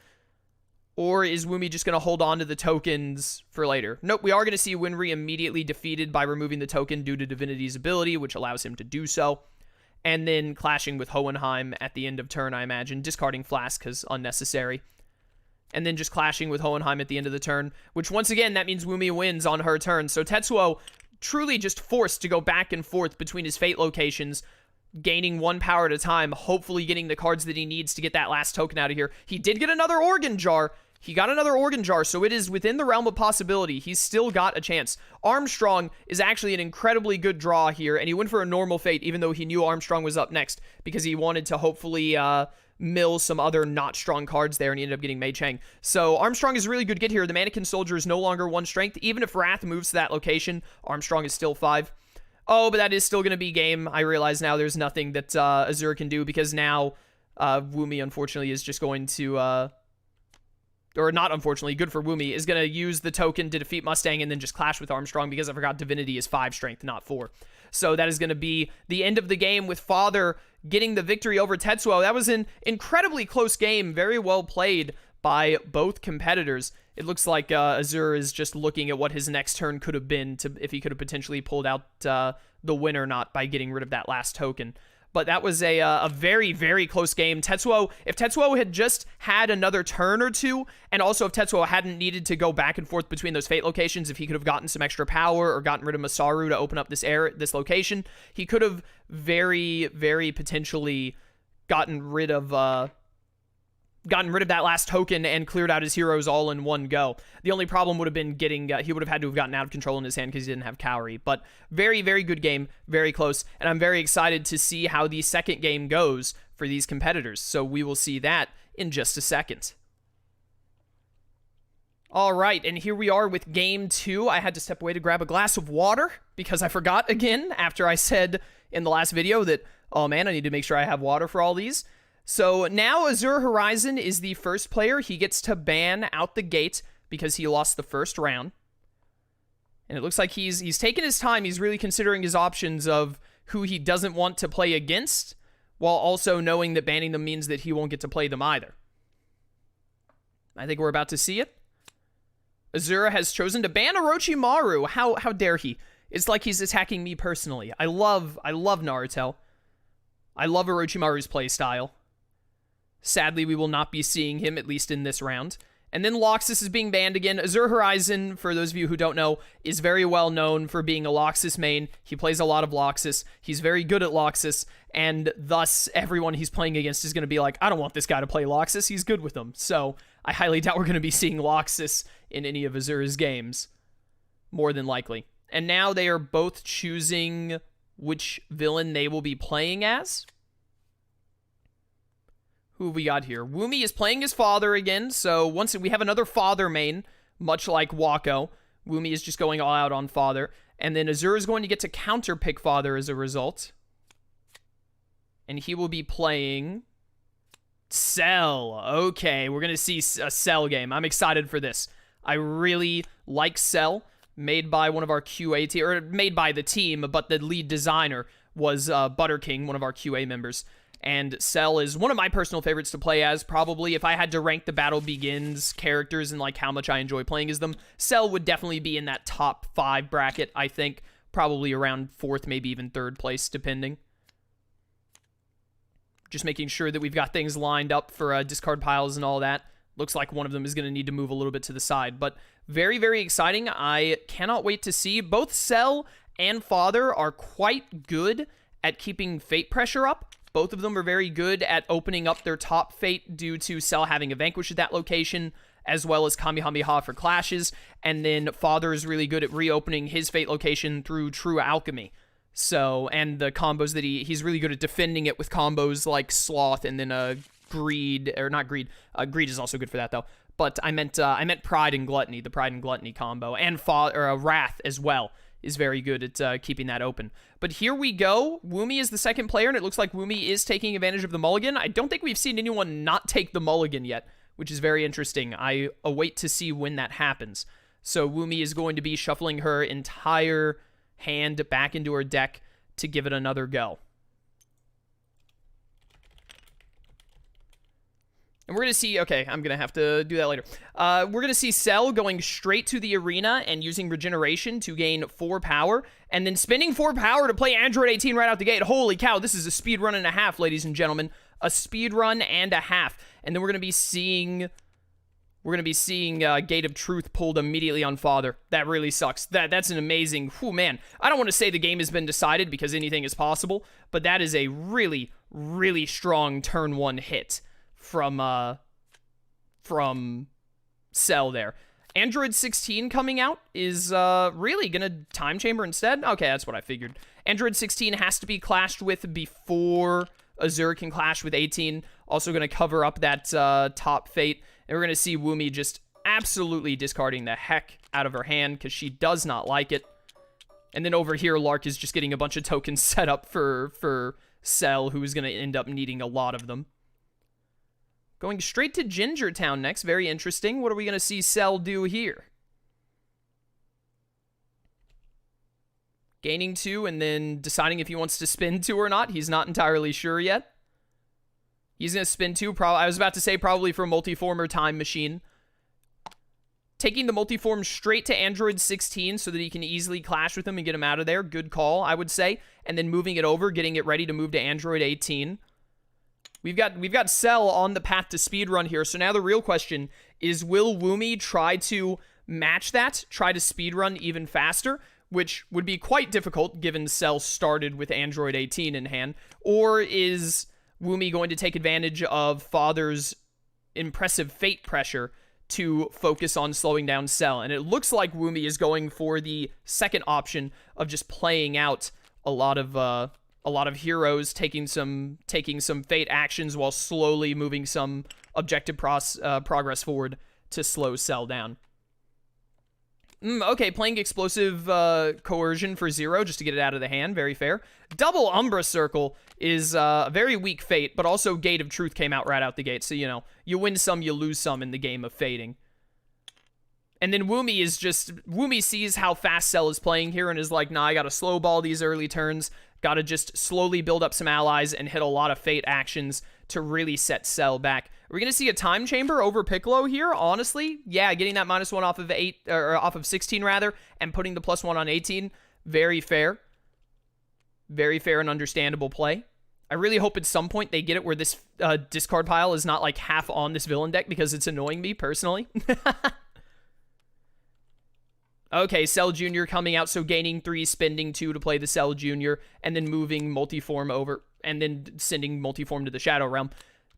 Or is Woomy just going to hold on to the tokens for later? Nope, we are going to see Winry immediately defeated by removing the token due to Divinity's ability, which allows him to do so. And then clashing with Hohenheim at the end of turn, I imagine. Discarding Flask because unnecessary. And then just clashing with Hohenheim at the end of the turn, which once again, that means Woomy wins on her turn. So Tetsuo truly just forced to go back and forth between his Fate locations, gaining 1 power at a time, hopefully getting the cards that he needs to get that last token out of here. He did get another Organ Jar. He got another Organ Jar, so it is within the realm of possibility. He's still got a chance. Armstrong is actually an incredibly good draw here, and he went for a normal Fate, even though he knew Armstrong was up next, because he wanted to hopefully mill some other not strong cards there, and he ended up getting Mei Chang. So Armstrong is a really good get here. The Mannequin Soldier is no longer 1 strength. Even if Wrath moves to that location, Armstrong is still 5. Oh, but that is still going to be game. I realize now there's nothing that Azure can do, because now Woomy, unfortunately, is just going to... or not unfortunately, good for Woomy, is going to use the token to defeat Mustang and then just clash with Armstrong, because I forgot Divinity is 5 strength, not 4. So that is going to be the end of the game with Father getting the victory over Tetsuo. That was an incredibly close game, very well played by both competitors. It looks like Azure is just looking at what his next turn could have been, to if he could have potentially pulled out the win or not by getting rid of that last token. But that was a very, very close game. Tetsuo, if Tetsuo had just had another turn or two, and also if Tetsuo hadn't needed to go back and forth between those Fate locations, if he could have gotten some extra power or gotten rid of Masaru to open up this location, he could have very, very potentially gotten rid of gotten rid of that last token and cleared out his heroes all in one go. The only problem would have been getting, he would have had to have gotten out of control in his hand because he didn't have Cowrie. But very, very good game, very close, and I'm very excited to see how the second game goes for these competitors. So we will see that in just a second. All right, and here we are with game 2. I had to step away to grab a glass of water because I forgot again after I said in the last video that, oh man, I need to make sure I have water for all these. So now Azure Horizon is the first player. He gets to ban out the gate because he lost the first round. And it looks like he's taken his time. He's really considering his options of who he doesn't want to play against, while also knowing that banning them means that he won't get to play them either. I think we're about to see it. Azure has chosen to ban Orochimaru. How dare he? It's like he's attacking me personally. I love Naruto. I love Orochimaru's playstyle. Sadly, we will not be seeing him, at least in this round. And then Loxus is being banned again. Azure Horizon, for those of you who don't know, is very well known for being a Loxus main. He plays a lot of Loxus. He's very good at Loxus, and thus everyone he's playing against is going to be like, I don't want this guy to play Loxus. He's good with them. So I highly doubt we're going to be seeing Loxus in any of Azure's games. More than likely. And now they are both choosing which villain they will be playing as. Who have we got here? Woomy is playing his father again, so once we have another father main, much like Wako. Woomy is just going all out on father. And then Azure is going to get to counter pick father as a result. And he will be playing Cell. Okay, we're going to see a Cell game. I'm excited for this. I really like Cell, made by one of our QA team, or made by the team, but the lead designer was Butter King, one of our QA members. And Cell is one of my personal favorites to play as, probably. If I had to rank the Battle Begins characters and like how much I enjoy playing as them, Cell would definitely be in that top 5 bracket, I think. Probably around 4th, maybe even 3rd place, depending. Just making sure that we've got things lined up for discard piles and all that. Looks like one of them is going to need to move a little bit to the side. But very, very exciting. I cannot wait to see. Both Cell and Father are quite good at keeping fate pressure up. Both of them are very good at opening up their top fate due to Cell having a Vanquish at that location, as well as Kamehameha for clashes. And then Father is really good at reopening his fate location through True Alchemy. So, and the combos that he's really good at defending it with combos like Sloth and then Greed, or not Greed. Greed is also good for that though. But I meant Pride and Gluttony, the Pride and Gluttony combo, and Wrath as well is very good at keeping that open. But here we go. Woomy is the second player, and it looks like Woomy is taking advantage of the mulligan. I don't think we've seen anyone not take the mulligan yet, which is very interesting. I await to see when that happens. So Woomy is going to be shuffling her entire hand back into her deck to give it another go. And we're going to see, okay, I'm going to have to do that later. We're going to see Cell going straight to the arena and using Regeneration to gain 4 power, and then spending 4 power to play Android 18 right out the gate. Holy cow, this is a speed run and a half, ladies and gentlemen. A speed run and a half. And then we're going to be seeing Gate of Truth pulled immediately on Father. That really sucks. That's an amazing, whew, man. I don't want to say the game has been decided because anything is possible, but that is a really, really strong turn 1 hit from Cell there. Android 16 coming out is really gonna time chamber instead. Okay, that's what I figured. Android 16 has to be clashed with before Azure can clash with 18. Also gonna cover up that top fate, and we're gonna see Woomy just absolutely discarding the heck out of her hand because she does not like it. And then over here, Lark is just getting a bunch of tokens set up for Cell, who is gonna end up needing a lot of them. Going straight to Ginger Town next. Very interesting. What are we going to see Cell do here? Gaining 2 and then deciding if he wants to spin 2 or not. He's not entirely sure yet. He's going to spin 2. I was about to say probably for a Multiformer Time Machine. Taking the Multiform straight to Android 16 so that he can easily clash with him and get him out of there. Good call, I would say. And then moving it over, getting it ready to move to Android 18. We've got Cell on the path to speedrun here, so now the real question is, will Woomy try to match that, try to speedrun even faster, which would be quite difficult given Cell started with Android 18 in hand, or is Woomy going to take advantage of Father's impressive fate pressure to focus on slowing down Cell. And it looks like Woomy is going for the second option of just playing out a lot of heroes, taking some fate actions while slowly moving some objective progress forward to slow Cell down. Okay, playing explosive coercion for 0 just to get it out of the hand. Very fair. Double Umbra Circle is a very weak fate, but also Gate of Truth came out right out the gate. So, you know, you win some, you lose some in the game of fating. And then Woomy sees how fast Cell is playing here and is like, nah, I gotta slow ball these early turns. Gotta just slowly build up some allies and hit a lot of fate actions to really set Cell back. Are we gonna see a time chamber over Piccolo here? Honestly, yeah, getting that -1 off of 8 or off of 16 rather, and putting the +1 on 18. Very fair. Very fair and understandable play. I really hope at some point they get it where this discard pile is not like half on this villain deck because it's annoying me personally. Okay, Cell Jr. coming out, so gaining 3, spending 2 to play the Cell Jr., and then moving Multiform over, and then sending Multiform to the Shadow Realm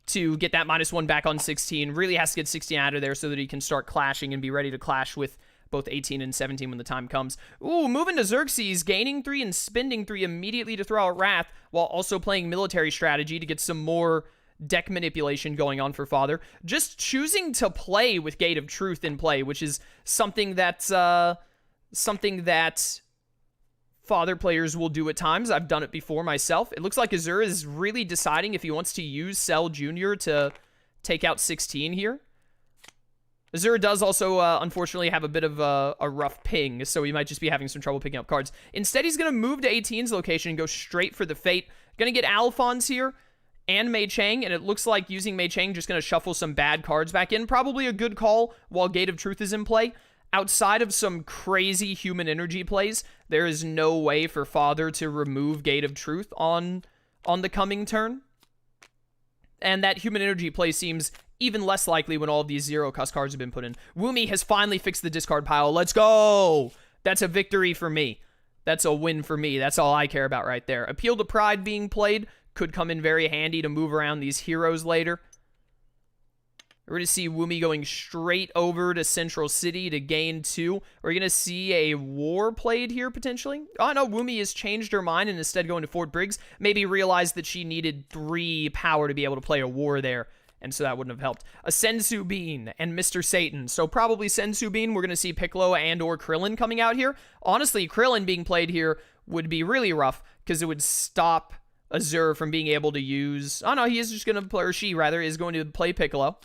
to get that -1 back on 16. Really has to get 16 out of there so that he can start clashing and be ready to clash with both 18 and 17 when the time comes. Ooh, moving to Xerxes, gaining 3 and spending 3 immediately to throw out Wrath, while also playing military strategy to get some more deck manipulation going on for Father. Just choosing to play with Gate of Truth in play, which is something that Father players will do at times. I've done it before myself. It looks like Azure is really deciding if he wants to use Cell Jr. to take out 16 here. Azure does also, unfortunately, have a bit of a rough ping, so he might just be having some trouble picking up cards. Instead, he's going to move to 18's location and go straight for the Fate. Going to get Alphonse here and Mei Chang, and it looks like using Mei Chang just going to shuffle some bad cards back in. Probably a good call while Gate of Truth is in play. Outside of some crazy human energy plays, there is no way for Father to remove Gate of Truth on the coming turn. And that human energy play seems even less likely when all of these 0 cost cards have been put in. Woomy has finally fixed the discard pile. Let's go! That's a victory for me. That's a win for me. That's all I care about right there. Appeal to Pride being played could come in very handy to move around these heroes later. We're going to see Woomy going straight over to Central City to gain 2. We're going to see a war played here, potentially. Oh, no, Woomy has changed her mind and instead going to Fort Briggs. Maybe realized that she needed 3 power to be able to play a war there, and so that wouldn't have helped. A Senzu Bean and Mr. Satan. So probably Senzu Bean. We're going to see Piccolo and or Krillin coming out here. Honestly, Krillin being played here would be really rough because it would stop Azure from being able to use... Oh, no, he is just going to play, or she, rather, is going to play Piccolo.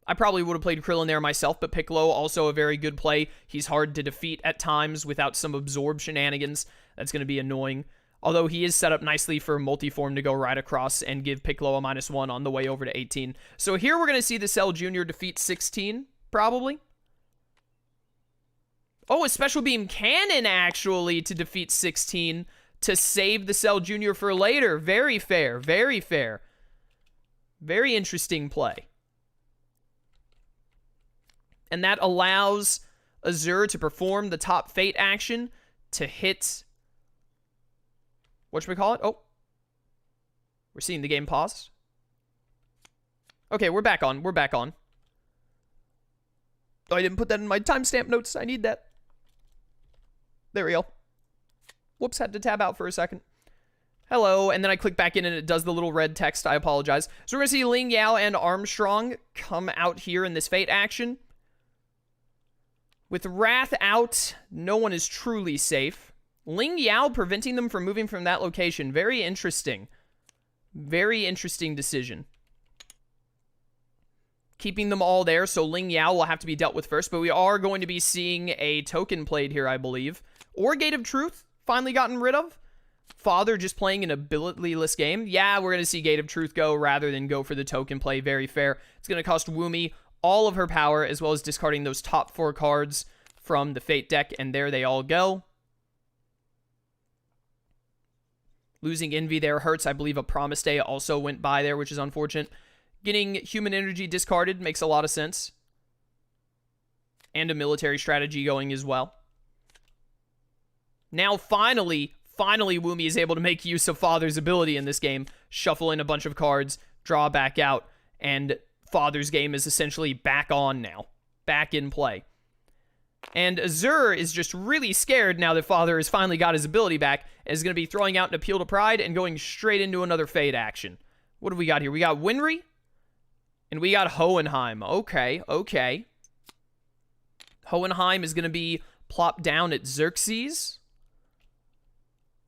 I probably would have played Krillin there myself, but Piccolo, also a very good play. He's hard to defeat at times without some absorb shenanigans. That's going to be annoying. Although he is set up nicely for Multiform to go right across and give Piccolo a -1 on the way over to 18. So here we're going to see the Cell Jr. defeat 16, probably. Oh, a Special Beam Cannon, actually, to defeat 16 to save the Cell Jr. for later. Very fair, very fair. Very interesting play. And that allows Azure to perform the top Fate action to hit... Whatchamacallit? Oh. We're seeing the game pause. Okay, we're back on. We're back on. Oh, I didn't put that in my timestamp notes. I need that. There we go. Whoops, had to tab out for a second. Hello, and then I click back in and it does the little red text. I apologize. So we're going to see Ling Yao and Armstrong come out here in this Fate action. With Wrath out, no one is truly safe. Ling Yao preventing them from moving from that location. Very interesting. Very interesting decision. Keeping them all there, so Ling Yao will have to be dealt with first, but we are going to be seeing a token played here, I believe. Or Gate of Truth, finally gotten rid of. Father just playing an ability-less game. Yeah, we're going to see Gate of Truth go rather than go for the token play. Very fair. It's going to cost Woomy all of her power, as well as discarding those top 4 cards from the Fate deck, and there they all go. Losing Envy there hurts. I believe a Promise Day also went by there, which is unfortunate. Getting Human Energy discarded makes a lot of sense. And a military strategy going as well. Now, finally, Woomy is able to make use of Father's ability in this game. Shuffle in a bunch of cards, draw back out, and Father's game is essentially back on now. Back in play. And Azure is just really scared now that Father has finally got his ability back, and is going to be throwing out an Appeal to Pride and going straight into another Fade action. What do we got here? We got Winry, and we got Hohenheim. Okay, okay. Hohenheim is going to be plopped down at Xerxes,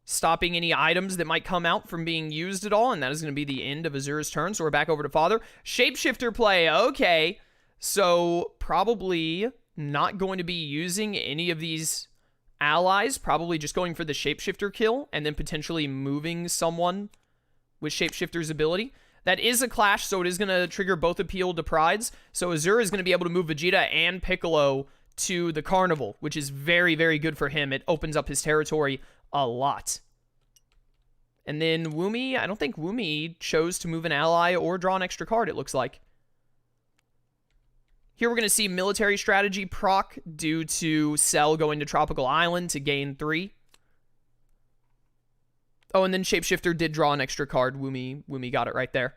stopping any items that might come out from being used at all, and that is going to be the end of Azure's turn, so we're back over to Father. Shapeshifter play, okay. So, probably not going to be using any of these allies, probably just going for the Shapeshifter kill, and then potentially moving someone with Shapeshifter's ability. That is a clash, so it is going to trigger both Appeal to Prides, so Azure is going to be able to move Vegeta and Piccolo to the Carnival, which is very, very good for him. It opens up his territory a lot. And then Woomy, I don't think Woomy chose to move an ally or draw an extra card, it looks like. Here we're going to see military strategy proc due to Cell going to Tropical Island to gain 3. Oh, and then Shapeshifter did draw an extra card. Woomy got it right there.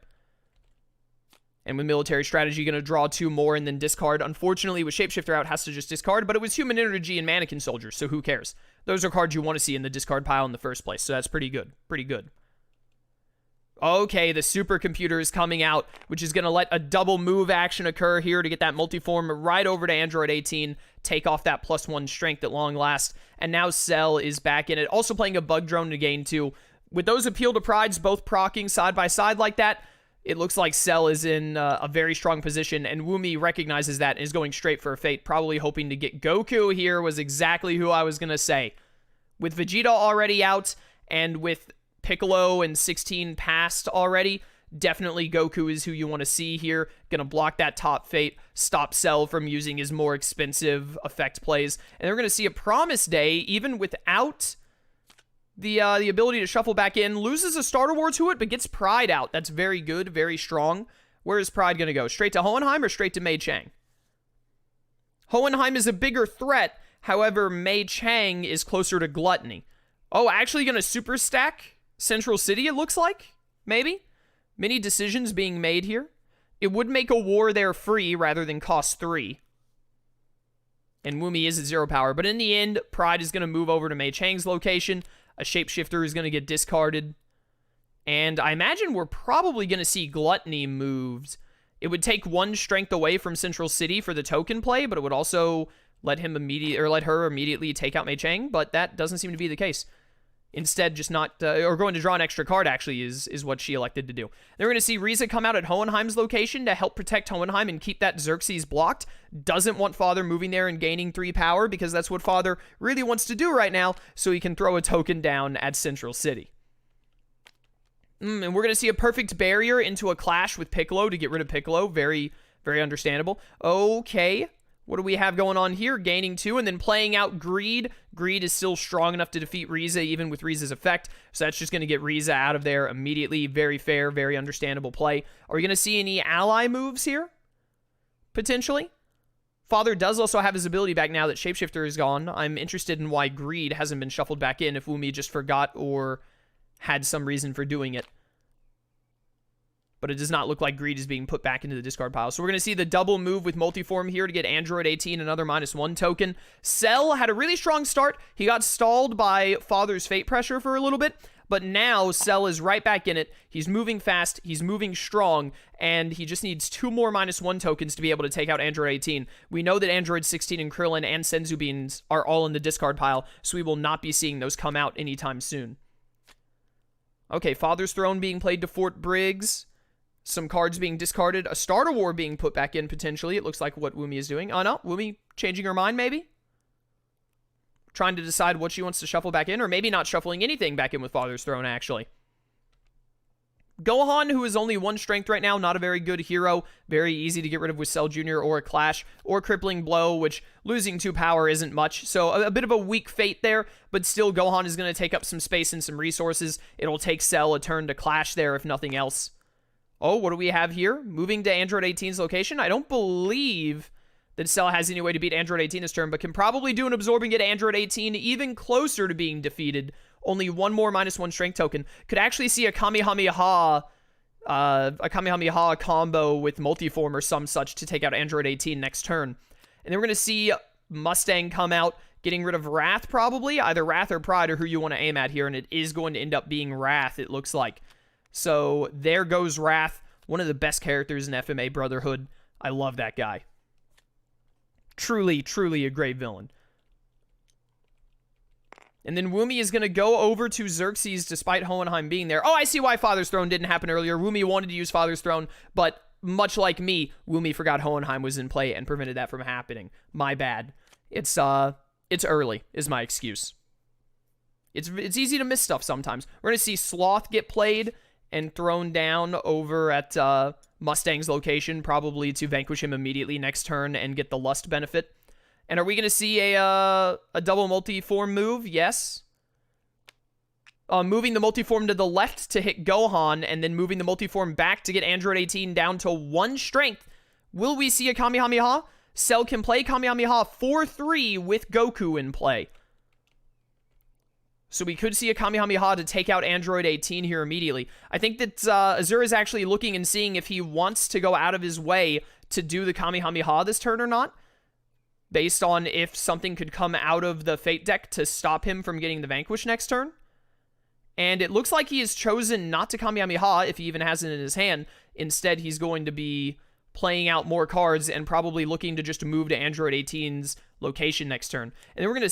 And with military strategy, going to draw 2 more and then discard. Unfortunately, with Shapeshifter out, has to just discard, but it was Human Energy and Mannequin Soldiers, so who cares? Those are cards you want to see in the discard pile in the first place, so that's pretty good. Pretty good. Okay, the supercomputer is coming out, which is going to let a double move action occur here to get that multiform right over to Android 18, take off that +1 strength at long last, and now Cell is back in it. Also playing a Bug Drone to gain 2. With those Appeal to Prides both proccing side by side like that, it looks like Cell is in a very strong position, and Woomy recognizes that and is going straight for a Fate, probably hoping to get Goku here, was exactly who I was going to say. With Vegeta already out, and with Piccolo and 16 passed already, definitely Goku is who you want to see here. Gonna block that top Fate, stop Cell from using his more expensive effect plays. And we're gonna see a Promise Day, even without the ability to shuffle back in. Loses a Starter War to it, but gets Pride out. That's very good, very strong. Where is Pride gonna go? Straight to Hohenheim or straight to Mei Chang? Hohenheim is a bigger threat. However, Mei Chang is closer to Gluttony. Oh, actually gonna super stack Central City, it looks like? Maybe? Many decisions being made here. It would make a war there free rather than cost 3. And Woomy is at 0 power. But in the end, Pride is going to move over to Mei Chang's location. A Shapeshifter is going to get discarded. And I imagine we're probably going to see Gluttony moved. It would take 1 strength away from Central City for the token play, but it would also let her immediately take out Mei Chang. But that doesn't seem to be the case. Instead, just not, or going to draw an extra card, actually, is what she elected to do. Then we're going to see Riza come out at Hohenheim's location to help protect Hohenheim and keep that Xerxes blocked. Doesn't want Father moving there and gaining 3 power, because that's what Father really wants to do right now, so he can throw a token down at Central City. And we're going to see a perfect barrier into a clash with Piccolo to get rid of Piccolo. Very, very understandable. Okay. What do we have going on here? Gaining 2 and then playing out Greed. Greed is still strong enough to defeat Riza, even with Riza's effect. So that's just going to get Riza out of there immediately. Very fair, very understandable play. Are we going to see any ally moves here? Potentially. Father does also have his ability back now that Shapeshifter is gone. I'm interested in why Greed hasn't been shuffled back in, if Woomy just forgot or had some reason for doing it. But it does not look like Greed is being put back into the discard pile. So we're going to see the double move with Multiform here to get Android 18 another -1 token. Cell had a really strong start. He got stalled by Father's Fate pressure for a little bit, but now Cell is right back in it. He's moving fast, he's moving strong, and he just needs 2 more -1 tokens to be able to take out Android 18. We know that Android 16 and Krillin and Senzu Beans are all in the discard pile, so we will not be seeing those come out anytime soon. Okay, Father's Throne being played to Fort Briggs. Some cards being discarded. A Starter War being put back in, potentially. It looks like what Woomy is doing. Oh, no. Woomy changing her mind, maybe? Trying to decide what she wants to shuffle back in, or maybe not shuffling anything back in with Father's Throne, actually. Gohan, who is only 1 strength right now, not a very good hero. Very easy to get rid of with Cell Jr. or a Clash, or Crippling Blow, which losing 2 power isn't much. So a bit of a weak Fate there, but still Gohan is going to take up some space and some resources. It'll take Cell a turn to Clash there, if nothing else. Oh, what do we have here? Moving to Android 18's location. I don't believe that Cell has any way to beat Android 18 this turn, but can probably do an absorbing at Android 18 even closer to being defeated. Only 1 more -1 strength token. Could actually see a Kamehameha a Kamehameha combo with Multiform or some such to take out Android 18 next turn. And then we're going to see Mustang come out, getting rid of Wrath probably, either Wrath or Pride or who you want to aim at here, and it is going to end up being Wrath, it looks like. So there goes Wrath, one of the best characters in FMA Brotherhood. I love that guy. Truly, truly a great villain. And then Woomy is going to go over to Xerxes despite Hohenheim being there. Oh, I see why Father's Throne didn't happen earlier. Woomy wanted to use Father's Throne, but much like me, Woomy forgot Hohenheim was in play and prevented that from happening. My bad. It's early, is my excuse. It's easy to miss stuff sometimes. We're going to see Sloth get played and thrown down over at Mustang's location, probably to vanquish him immediately next turn and get the Lust benefit. And are we going to see a double multi-form move? Yes. Moving the multi-form to the left to hit Gohan, and then moving the multi-form back to get Android 18 down to 1 strength. Will we see a Kamehameha? Cell can play Kamehameha 4-3 with Goku in play. So we could see a Kamehameha to take out Android 18 here immediately. I think that Azure is actually looking and seeing if he wants to go out of his way to do the Kamehameha this turn or not, based on if something could come out of the Fate deck to stop him from getting the Vanquish next turn. And it looks like he has chosen not to Kamehameha, if he even has it in his hand. Instead, he's going to be playing out more cards and probably looking to just move to Android 18's location next turn. And then we're going to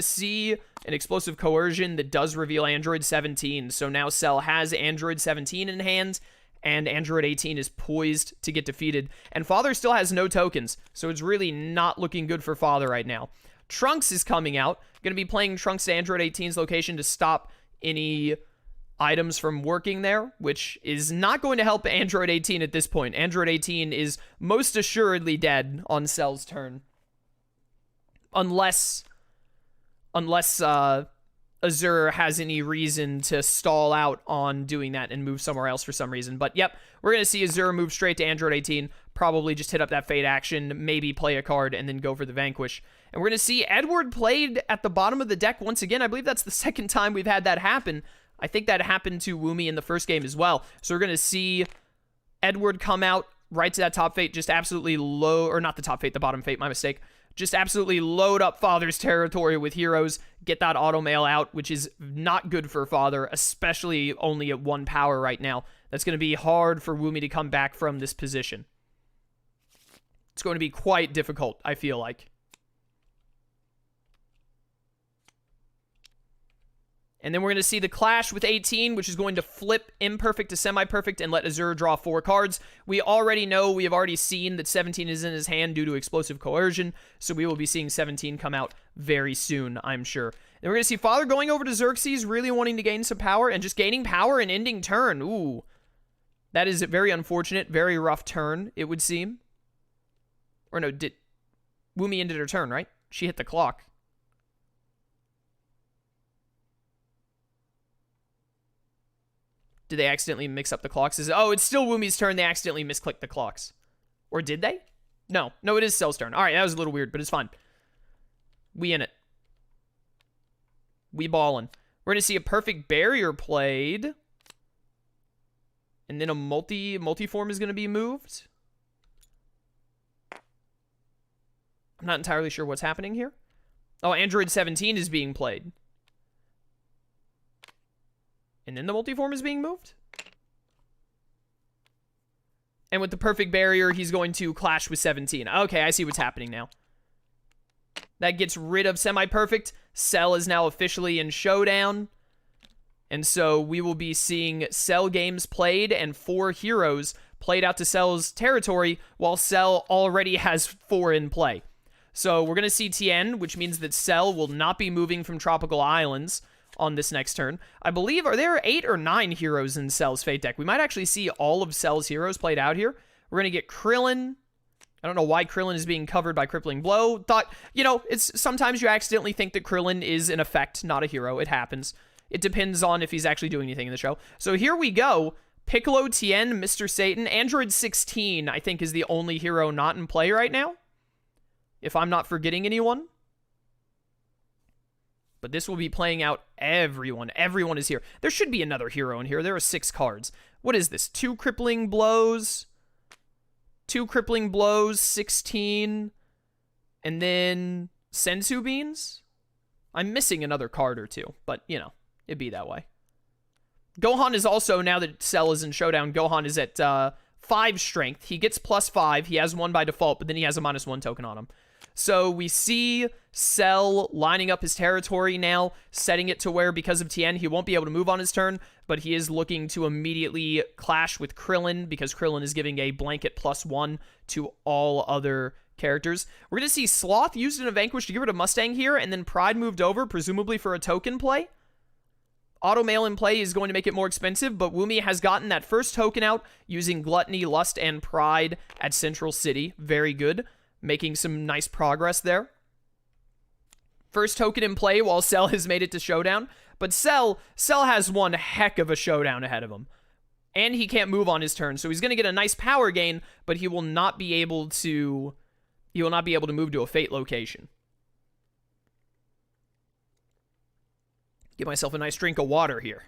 see an Explosive Coercion that does reveal Android 17. So now Cell has Android 17 in hand, and Android 18 is poised to get defeated. And Father still has no tokens, so it's really not looking good for Father right now. Trunks is coming out. Going to be playing Trunks to Android 18's location to stop any items from working there, which is not going to help Android 18 at this point. Android 18 is most assuredly dead on Cell's turn. Unless Azure has any reason to stall out on doing that and move somewhere else for some reason. But yep, we're going to see Azure move straight to Android 18, probably just hit up that Fate action, maybe play a card, and then go for the Vanquish. And we're going to see Edward played at the bottom of the deck once again. I believe that's the second time we've had that happen. I think that happened to Woomy in the first game as well. So we're going to see Edward come out right to that top Fate, just absolutely or not the top Fate, the bottom Fate, my mistake. Just absolutely load up Father's territory with heroes, get that auto mail out, which is not good for Father, especially only at 1 power right now. That's going to be hard for Woomy to come back from this position. It's going to be quite difficult, I feel like. And then we're going to see the clash with 18, which is going to flip imperfect to semi-perfect and let Azure draw 4 cards. We have already seen that 17 is in his hand due to Explosive Coercion, so we will be seeing 17 come out very soon, I'm sure. And we're going to see Father going over to Xerxes, really wanting to gain some power, and just gaining power and ending turn. Ooh. That is a very unfortunate, very rough turn, it would seem. Or no, Woomy ended her turn, right? She hit the clock. Did they accidentally mix up the clocks? It's still Woomy's turn. They accidentally misclicked the clocks. Or did they? No, it is Cell's turn. All right, that was a little weird, but it's fine. We in it. We ballin'. We're going to see a perfect barrier played. And then a multi-form is going to be moved. I'm not entirely sure what's happening here. Oh, Android 17 is being played. And then the multiform is being moved. And with the perfect barrier, he's going to clash with 17. Okay, I see what's happening now. That gets rid of semi-perfect. Cell is now officially in Showdown. And so we will be seeing Cell games played and 4 heroes played out to Cell's territory, while Cell already has 4 in play. So we're going to see Tien, which means that Cell will not be moving from Tropical Islands on this next turn. I believe, are there 8 or 9 heroes in Cell's Fate deck? We might actually see all of Cell's heroes played out here. We're going to get Krillin. I don't know why Krillin is being covered by Crippling Blow. It's sometimes you accidentally think that Krillin is an effect, not a hero. It happens. It depends on if he's actually doing anything in the show. So here we go. Piccolo, Tien, Mr. Satan. Android 16, I think, is the only hero not in play right now, if I'm not forgetting anyone. But this will be playing out everyone. Everyone is here. There should be another hero in here. There are 6 cards. What is this? 2 crippling blows. 2 crippling blows, 16. And then Senzu beans? I'm missing another card or two, but, you know, it'd be that way. Gohan is also, now that Cell is in Showdown, Gohan is at 5 strength. He gets +5. He has 1 by default, but then he has a -1 token on him. So we see Cell lining up his territory now, setting it to where, because of Tien, he won't be able to move on his turn, but he is looking to immediately clash with Krillin, because Krillin is giving a blanket +1 to all other characters. We're going to see Sloth used in a Vanquish to get rid of Mustang here, and then Pride moved over, presumably for a token play. Auto mail in play is going to make it more expensive, but Woomy has gotten that first token out using Gluttony, Lust, and Pride at Central City. Very good. Making some nice progress there. First token in play while Cell has made it to Showdown. But Cell has one heck of a Showdown ahead of him. And he can't move on his turn, so he's going to get a nice power gain, but he will not be able to move to a Fate location. Get myself a nice drink of water here.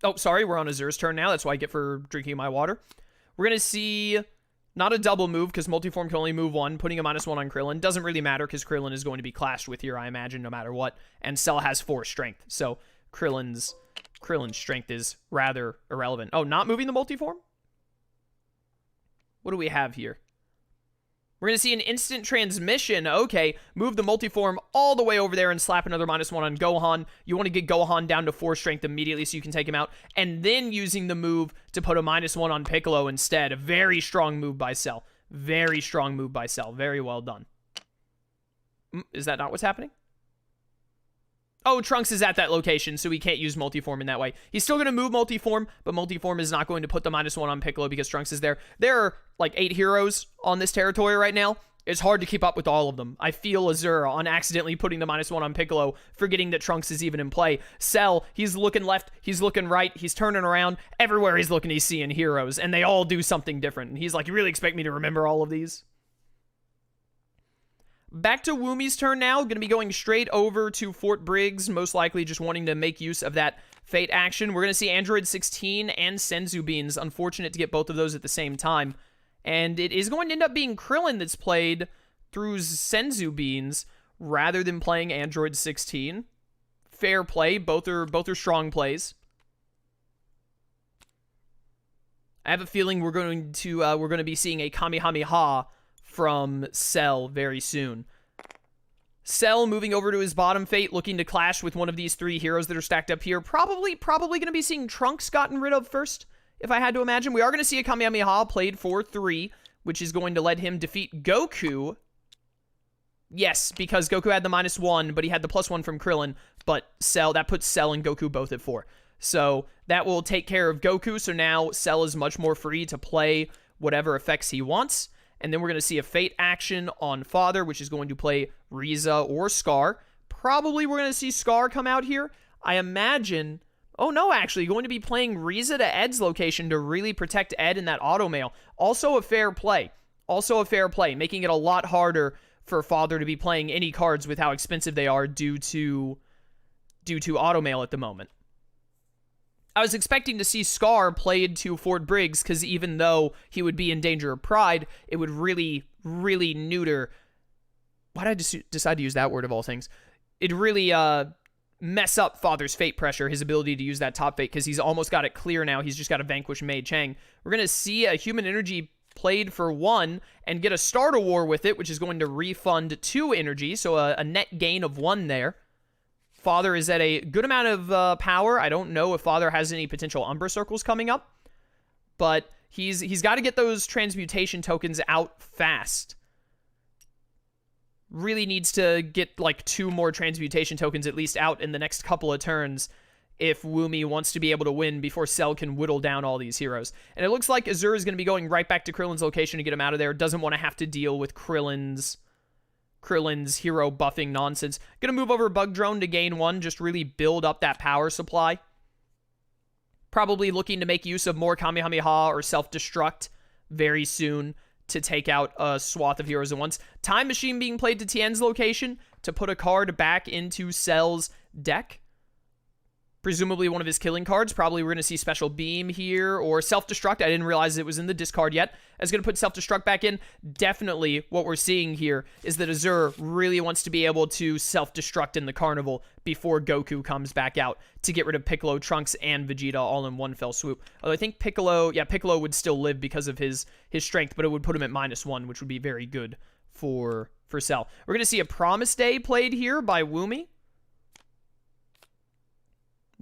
Oh, sorry, we're on Azure's turn now. That's what I get for drinking my water. We're going to see not a double move, because Multiform can only move 1, putting a -1 on Krillin. Doesn't really matter, because Krillin is going to be clashed with here, I imagine, no matter what. And Cell has 4 strength, so Krillin's strength is rather irrelevant. Oh, not moving the Multiform? What do we have here? We're going to see an instant transmission. Okay, move the Multiform all the way over there and slap another -1 on Gohan. You want to get Gohan down to 4 strength immediately so you can take him out. And then using the move to put a -1 on Piccolo instead. A very strong move by Cell. Very strong move by Cell. Very well done. Is that not what's happening? Oh, Trunks is at that location, so he can't use Multiform in that way. He's still going to move Multiform, but Multiform is not going to put the -1 on Piccolo because Trunks is there. There are like 8 heroes on this territory right now. It's hard to keep up with all of them. I feel Azure on accidentally putting the -1 on Piccolo, forgetting that Trunks is even in play. Cell, he's looking left, he's looking right, he's turning around. Everywhere he's looking, he's seeing heroes, and they all do something different. And he's like, you really expect me to remember all of these? Back to Woomy's turn now. Going to be going straight over to Fort Briggs, most likely just wanting to make use of that Fate action. We're going to see Android 16 and Senzu Beans. Unfortunate to get both of those at the same time. And it is going to end up being Krillin that's played through Senzu Beans rather than playing Android 16. Fair play. Both are strong plays. I have a feeling we're going to be seeing a Kamehameha from Cell very soon. Cell moving over to his bottom Fate, looking to clash with one of these 3 heroes that are stacked up here. Probably going to be seeing Trunks gotten rid of first, if I had to imagine. We are going to see a Kamehameha played for 3, which is going to let him defeat Goku. Yes, because Goku had the -1, but he had the +1 from Krillin, but that puts Cell and Goku both at 4. So that will take care of Goku, so now Cell is much more free to play whatever effects he wants. And then we're going to see a Fate action on Father, which is going to play Riza or Scar. Probably we're going to see Scar come out here. I imagine... Oh, no, actually. Going to be playing Riza to Ed's location to really protect Ed in that auto mail. Also a fair play. Making it a lot harder for Father to be playing any cards with how expensive they are due to auto mail at the moment. I was expecting to see Scar played to Fort Briggs, because even though he would be in danger of Pride, it would really, really neuter... Why did I decide to use that word of all things? It'd really mess up Father's Fate pressure, his ability to use that top Fate, because he's almost got it clear now. He's just got to vanquish Mei Chang. We're going to see a Human Energy played for 1 and get a Starter War with it, which is going to refund 2 energy, so a net gain of 1 there. Father is at a good amount of power. I don't know if Father has any potential Umbra Circles coming up, but he's got to get those transmutation tokens out fast. Really needs to get like 2 more transmutation tokens at least out in the next couple of turns if Woomy wants to be able to win before Cell can whittle down all these heroes. And it looks like Azure is going to be going right back to Krillin's location to get him out of there. Doesn't want to have to deal with Krillin's hero buffing nonsense. Gonna move over Bug Drone to gain 1, just really build up that power supply. Probably looking to make use of more Kamehameha or self-destruct very soon to take out a swath of heroes at once. Time Machine being played to Tien's location to put a card back into Cell's deck. Presumably one of his killing cards. Probably we're going to see Special Beam here, or Self-Destruct. I didn't realize it was in the discard yet. I was going to put Self-Destruct back in. Definitely what we're seeing here is that Azure really wants to be able to Self-Destruct in the Carnival before Goku comes back out to get rid of Piccolo, Trunks, and Vegeta all in one fell swoop. Although I think Piccolo would still live because of his strength, but it would put him at -1, which would be very good for Cell. We're going to see a Promise Day played here by Woomy.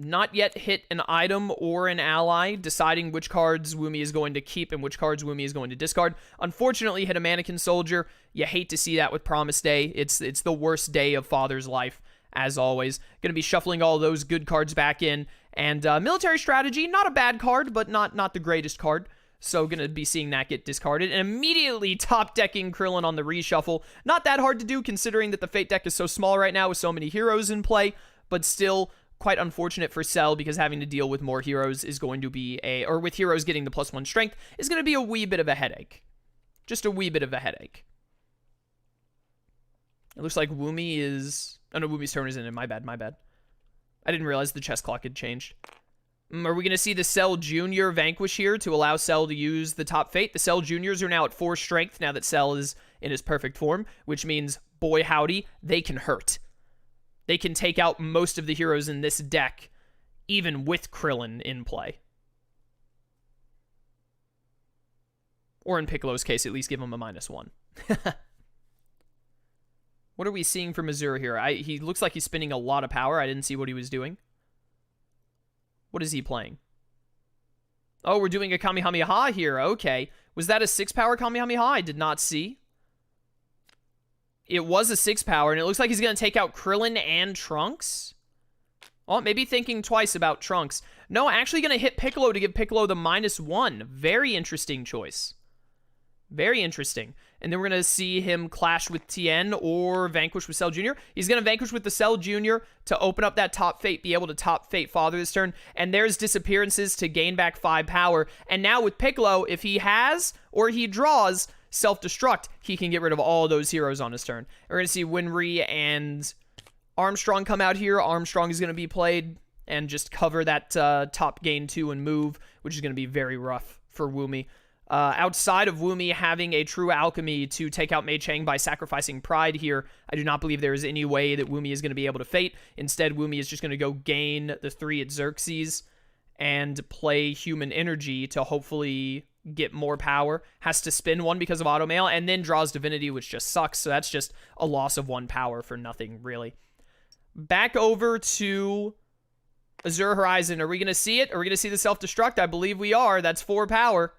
Not yet hit an item or an ally, deciding which cards Woomy is going to keep and which cards Woomy is going to discard. Unfortunately, hit a Mannequin Soldier. You hate to see that with Promise Day. It's the worst day of Father's life, as always. Going to be shuffling all those good cards back in. And Military Strategy, not a bad card, but not the greatest card. So going to be seeing that get discarded. And immediately top-decking Krillin on the reshuffle. Not that hard to do, considering that the Fate deck is so small right now with so many heroes in play. But still, quite unfortunate for Cell, because having to deal with more heroes is going to be or with heroes getting the +1 strength is going to be a wee bit of a headache. Just a wee bit of a headache. It looks like Woomy is... Oh, no, Woomy's turn isn't in. My bad. I didn't realize the chess clock had changed. Are we going to see the Cell Jr. Vanquish here to allow Cell to use the top Fate? The Cell Juniors are now at 4 strength now that Cell is in his perfect form, which means, boy howdy, they can hurt. They can take out most of the heroes in this deck, even with Krillin in play. Or in Piccolo's case, at least give him a -1. What are we seeing from Azure here? He looks like he's spending a lot of power. I didn't see what he was doing. What is he playing? Oh, we're doing a Kamehameha here. Okay. Was that a 6-power Kamehameha? I did not see. It was a 6-power, and it looks like he's going to take out Krillin and Trunks. Oh, maybe thinking twice about Trunks. No, actually going to hit Piccolo to give Piccolo the -1. Very interesting choice. Very interesting. And then we're going to see him clash with Tien or vanquish with Cell Jr. He's going to vanquish with the Cell Jr. to open up that top Fate, be able to top Fate Father this turn. And there's Disappearances to gain back 5 power. And now with Piccolo, if he has or he draws Self-Destruct, he can get rid of all those heroes on his turn. We're going to see Winry and Armstrong come out here. Armstrong is going to be played and just cover that top gain 2 and move, which is going to be very rough for Woomy. Outside of Woomy having a true alchemy to take out Mei Chang by sacrificing Pride here, I do not believe there is any way that Woomy is going to be able to Fate. Instead, Woomy is just going to go gain the 3 at Xerxes and play Human Energy to hopefully get more power. Has to spin 1 because of Automail, and then draws Divinity, which just sucks. So that's just a loss of 1 power for nothing, really. Back over to Azure Horizon. Are we going to see it? Are we going to see the Self-Destruct? I believe we are. That's 4 power.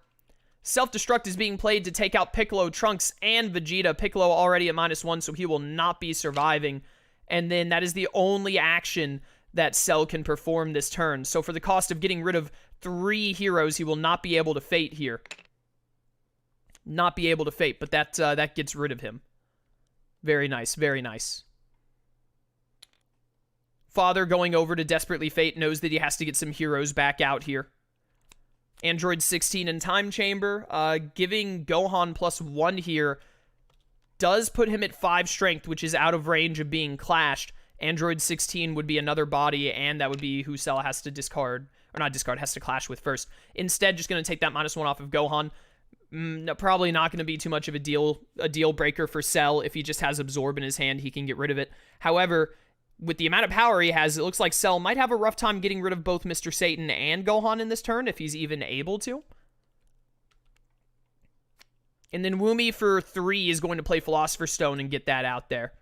Self-Destruct is being played to take out Piccolo, Trunks, and Vegeta. Piccolo already at -1, so he will not be surviving. And then that is the only action that Cell can perform this turn. So for the cost of getting rid of 3 heroes, he will not be able to Fate here. Not be able to Fate, but that gets rid of him. Very nice, very nice. Father going over to desperately Fate knows that he has to get some heroes back out here. Android 16 in Time Chamber, giving Gohan +1 here does put him at 5 strength, which is out of range of being clashed. Android 16 would be another body, and that would be who Cell has to discard, or not discard, has to clash with first. Instead, just going to take that -1 off of Gohan. Probably not going to be too much of a deal breaker for Cell. If he just has Absorb in his hand, he can get rid of it. However, with the amount of power he has, it looks like Cell might have a rough time getting rid of both Mr. Satan and Gohan in this turn, if he's even able to. And then Woomy for 3 is going to play Philosopher's Stone and get that out there.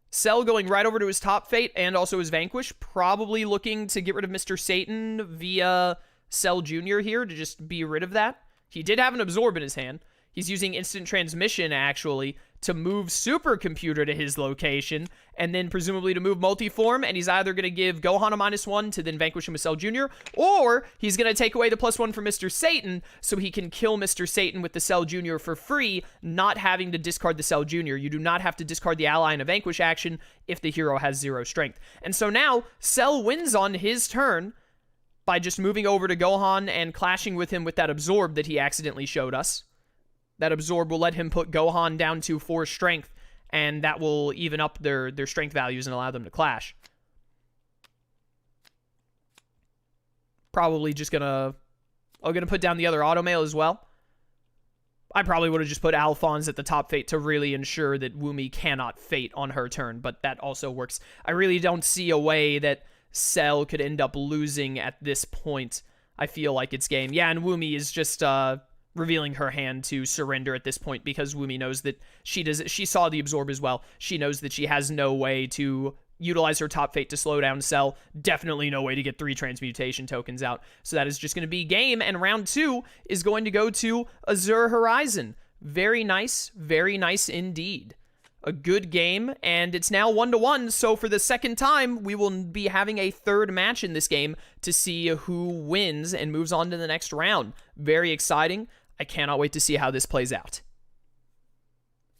Cell going right over to his top Fate and also his Vanquish, probably looking to get rid of Mr. Satan via Cell Jr. here to just be rid of that. He did have an Absorb in his hand. He's using Instant Transmission, actually, to move Supercomputer to his location, and then presumably to move Multiform, and he's either going to give Gohan a -1 to then vanquish him with Cell Jr., or he's going to take away the +1 from Mr. Satan, so he can kill Mr. Satan with the Cell Jr. for free, not having to discard the Cell Jr. You do not have to discard the ally in a vanquish action if the hero has 0 strength. And so now, Cell wins on his turn by just moving over to Gohan and clashing with him with that Absorb that he accidentally showed us. That Absorb will let him put Gohan down to 4 strength, and that will even up their strength values and allow them to clash. Probably just gonna put down the other automail as well. I probably would have just put Alphonse at the top fate to really ensure that Woomy cannot fate on her turn, but that also works. I really don't see a way that Cell could end up losing at this point. I feel like it's game. Yeah, and Woomy is just revealing her hand to surrender at this point because Woomy knows that she saw the absorb as well. She knows that she has no way to utilize her top fate to slow down Cell. Definitely no way to get 3 transmutation tokens out. So that is just going to be game, and round 2 is going to go to Azure Horizon. Very nice indeed. A good game, and it's now 1-1, so for the second time, we will be having a third match in this game to see who wins and moves on to the next round. Very exciting. I cannot wait to see how this plays out.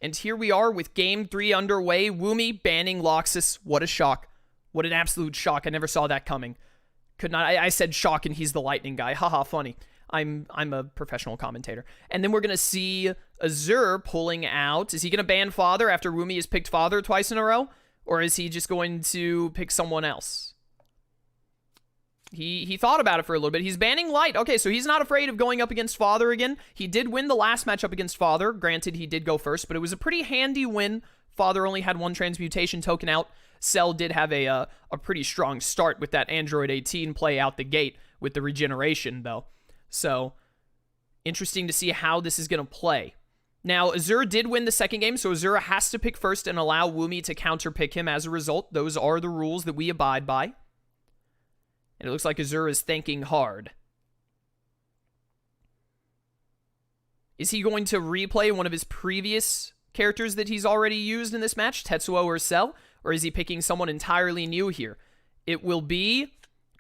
And here we are with Game 3 underway. Woomy banning Loxus. What a shock. What an absolute shock. I never saw that coming. Could not. I said shock and he's the lightning guy. Haha, funny. I'm a professional commentator. And then we're going to see Azure pulling out. Is he going to ban Father after Woomy has picked Father twice in a row? Or is he just going to pick someone else? He thought about it for a little bit. He's banning Light. Okay, so he's not afraid of going up against Father again. He did win the last matchup against Father. Granted, he did go first, but it was a pretty handy win. Father only had 1 transmutation token out. Cell did have a pretty strong start with that Android 18 play out the gate with the regeneration, though. So, interesting to see how this is going to play. Now, Azure did win the second game, so Azure has to pick first and allow Woomy to counterpick him as a result. Those are the rules that we abide by. And it looks like Azure is thinking hard. Is he going to replay one of his previous characters that he's already used in this match, Tetsuo or Cell? Or is he picking someone entirely new here? It will be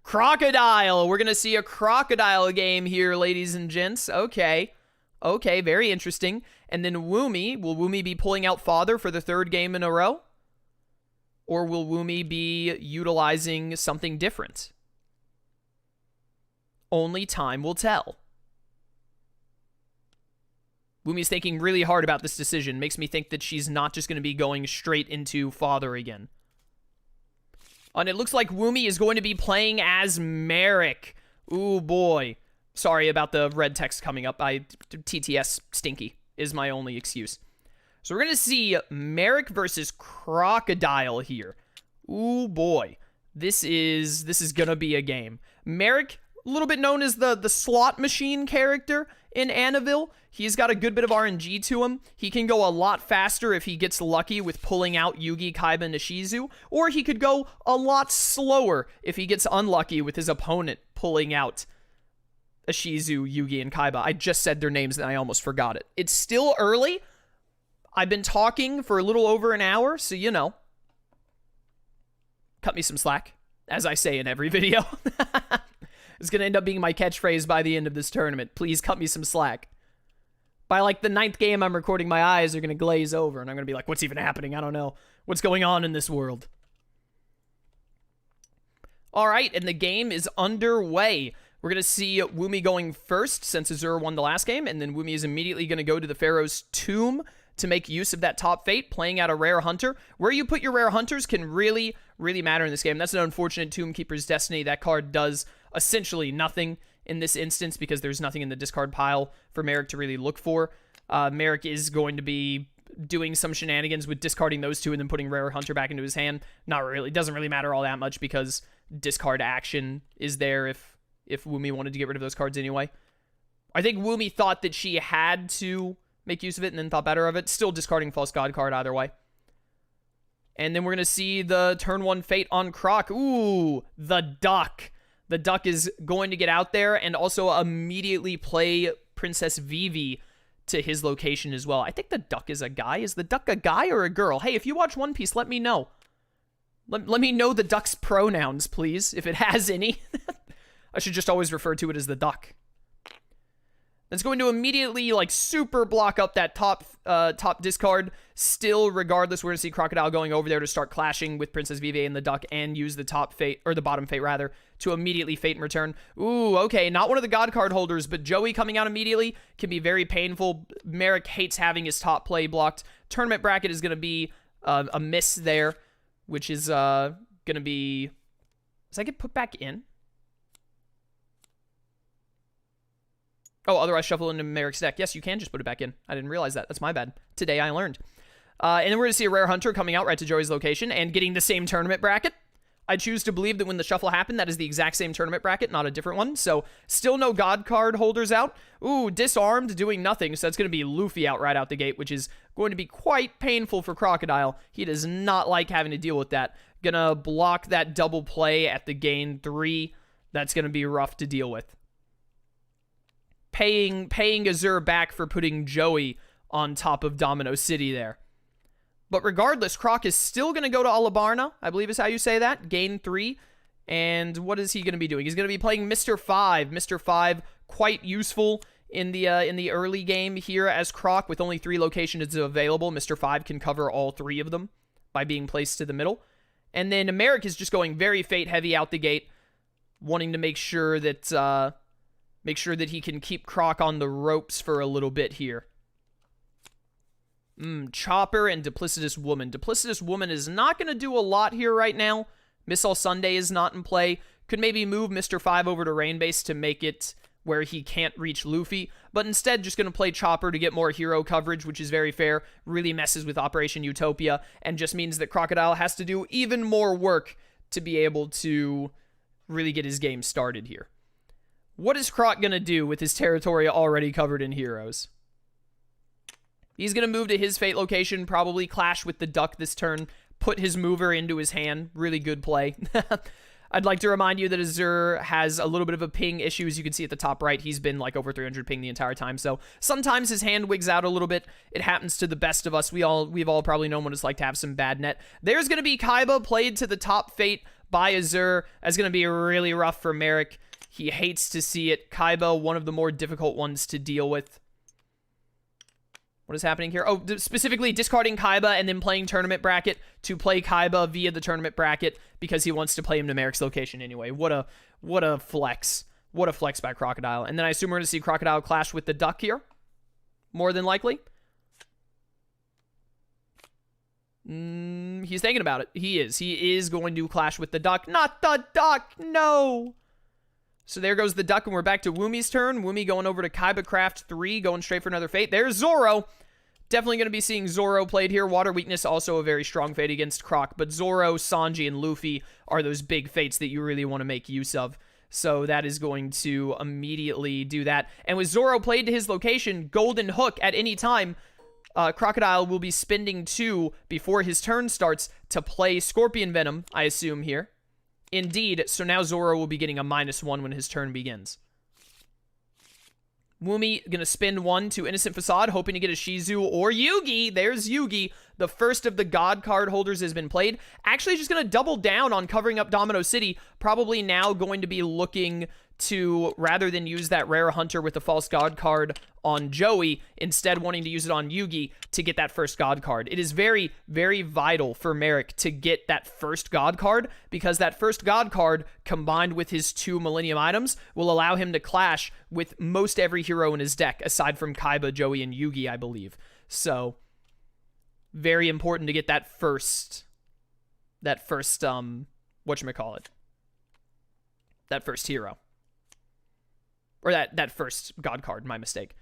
Crocodile. We're going to see a Crocodile game here, ladies and gents. Okay. Okay, very interesting. And then Woomy. Will Woomy be pulling out Father for the 3rd game in a row? Or will Woomy be utilizing something different? Only time will tell. Woomy's thinking really hard about this decision. Makes me think that she's not just going to be going straight into Father again. And it looks like Woomy is going to be playing as Marik. Ooh, boy. Sorry about the red text coming up. TTS stinky is my only excuse. So we're going to see Marik versus Crocodile here. Ooh, boy. This is going to be a game. Marik, a little bit known as the slot machine character in Annabelle. He's got a good bit of RNG to him. He can go a lot faster if he gets lucky with pulling out Yugi, Kaiba, and Ishizu, or he could go a lot slower if he gets unlucky with his opponent pulling out Ishizu, Yugi, and Kaiba. I just said their names and I almost forgot it. It's still early. I've been talking for a little over an hour, so you know. Cut me some slack, as I say in every video. It's going to end up being my catchphrase by the end of this tournament. Please cut me some slack. By like the 9th game I'm recording, my eyes are going to glaze over and I'm going to be like, what's even happening? I don't know. What's going on in this world? All right, and the game is underway. We're going to see Woomy going first since Azure won the last game, and then Woomy is immediately going to go to the Pharaoh's Tomb to make use of that top fate, playing out a rare hunter. Where you put your rare hunters can really, really matter in this game. That's an unfortunate Tomb Keeper's Destiny. That card does essentially nothing in this instance because there's nothing in the discard pile for Marik to really look for. Marik is going to be doing some shenanigans with discarding those two and then putting Rare Hunter back into his hand. Not really. It doesn't really matter all that much because discard action is there if Woomy wanted to get rid of those cards anyway. I think Woomy thought that she had to make use of it and then thought better of it. Still discarding False God card either way. And then we're going to see the turn 1 fate on Croc. Ooh, the Duck. The Duck is going to get out there and also immediately play Princess Vivi to his location as well. I think the Duck is a guy. Is the Duck a guy or a girl? Hey, if you watch One Piece, let me know. Let me know the Duck's pronouns, please, if it has any. I should just always refer to it as the Duck. That's going to immediately, like, super block up that top discard. Still, regardless, we're going to see Crocodile going over there to start clashing with Princess Vivi and the Duck and use the top fate, or the bottom fate, rather, to immediately fate and return. Ooh, okay, not one of the God card holders, but Joey coming out immediately can be very painful. Marik hates having his top play blocked. Tournament bracket is going to be a miss there, which is going to be... Does that get put back in? Oh, otherwise shuffle into Marik's deck. Yes, you can just put it back in. I didn't realize that. That's my bad. Today I learned. And then we're going to see a Rare Hunter coming out right to Joey's location and getting the same tournament bracket. I choose to believe that when the shuffle happened, that is the exact same tournament bracket, not a different one. So, still no God card holders out. Ooh, Disarmed, doing nothing. So, that's going to be Luffy out right out the gate, which is going to be quite painful for Crocodile. He does not like having to deal with that. Gonna block that double play at the gain 3. That's going to be rough to deal with. Paying Azure back for putting Joey on top of Domino City there. But regardless, Croc is still going to go to Alabarna, I believe is how you say that. Gain 3. And what is he going to be doing? He's going to be playing Mr. 5. Mr. 5, quite useful in the early game here as Croc. With only 3 locations available, Mr. 5 can cover all 3 of them by being placed to the middle. And then Marik is just going very fate heavy out the gate, wanting to make sure that he can keep Croc on the ropes for a little bit here. Chopper and Duplicitous Woman. Duplicitous Woman is not going to do a lot here right now. Missile Sunday is not in play. Could maybe move Mr. 5 over to Rain Base to make it where he can't reach Luffy, but instead just going to play Chopper to get more hero coverage, which is very fair. Really messes with Operation Utopia, and just means that Crocodile has to do even more work to be able to really get his game started here. What is Croc going to do with his territory already covered in heroes? He's going to move to his fate location, probably clash with the duck this turn, put his mover into his hand. Really good play. I'd like to remind you that Azure has a little bit of a ping issue. As you can see at the top right, he's been like over 300 ping the entire time. So sometimes his hand wigs out a little bit. It happens to the best of us. We've all probably known what it's like to have some bad net. There's going to be Kaiba played to the top fate by Azure. That's going to be really rough for Marik. He hates to see it. Kaiba, one of the more difficult ones to deal with. What is happening here? Oh, specifically discarding Kaiba and then playing tournament bracket to play Kaiba via the tournament bracket because he wants to play him to Marik's location anyway. What a flex. What a flex by Crocodile. And then I assume we're going to see Crocodile clash with the duck here. More than likely. He's thinking about it. He is. He is going to clash with the duck. Not the duck! No! So there goes the duck, and we're back to Woomy's turn. Woomy going over to Kaiba Craft 3, going straight for another fate. There's Zoro. Definitely going to be seeing Zoro played here. Water Weakness, also a very strong fate against Croc, but Zoro, Sanji, and Luffy are those big fates that you really want to make use of. So that is going to immediately do that. And with Zoro played to his location, Golden Hook at any time, Crocodile will be spending 2 before his turn starts to play Scorpion Venom, I assume here. Indeed, so now Zoro will be getting a -1 when his turn begins. Woomy gonna spend 1 to Innocent Facade, hoping to get a Shizu or Yugi. There's Yugi. The first of the God card holders has been played. Actually, just gonna double down on covering up Domino City. Probably now going to be looking to, rather than use that Rare Hunter with the False God card on Joey, instead wanting to use it on Yugi to get that first God card. It is very, very vital for Marik to get that first God card, because that first God card, combined with his 2 Millennium items, will allow him to clash with most every hero in his deck, aside from Kaiba, Joey, and Yugi, I believe. So, very important to get that first, whatchamacallit, that first hero. Or that first God card, my mistake.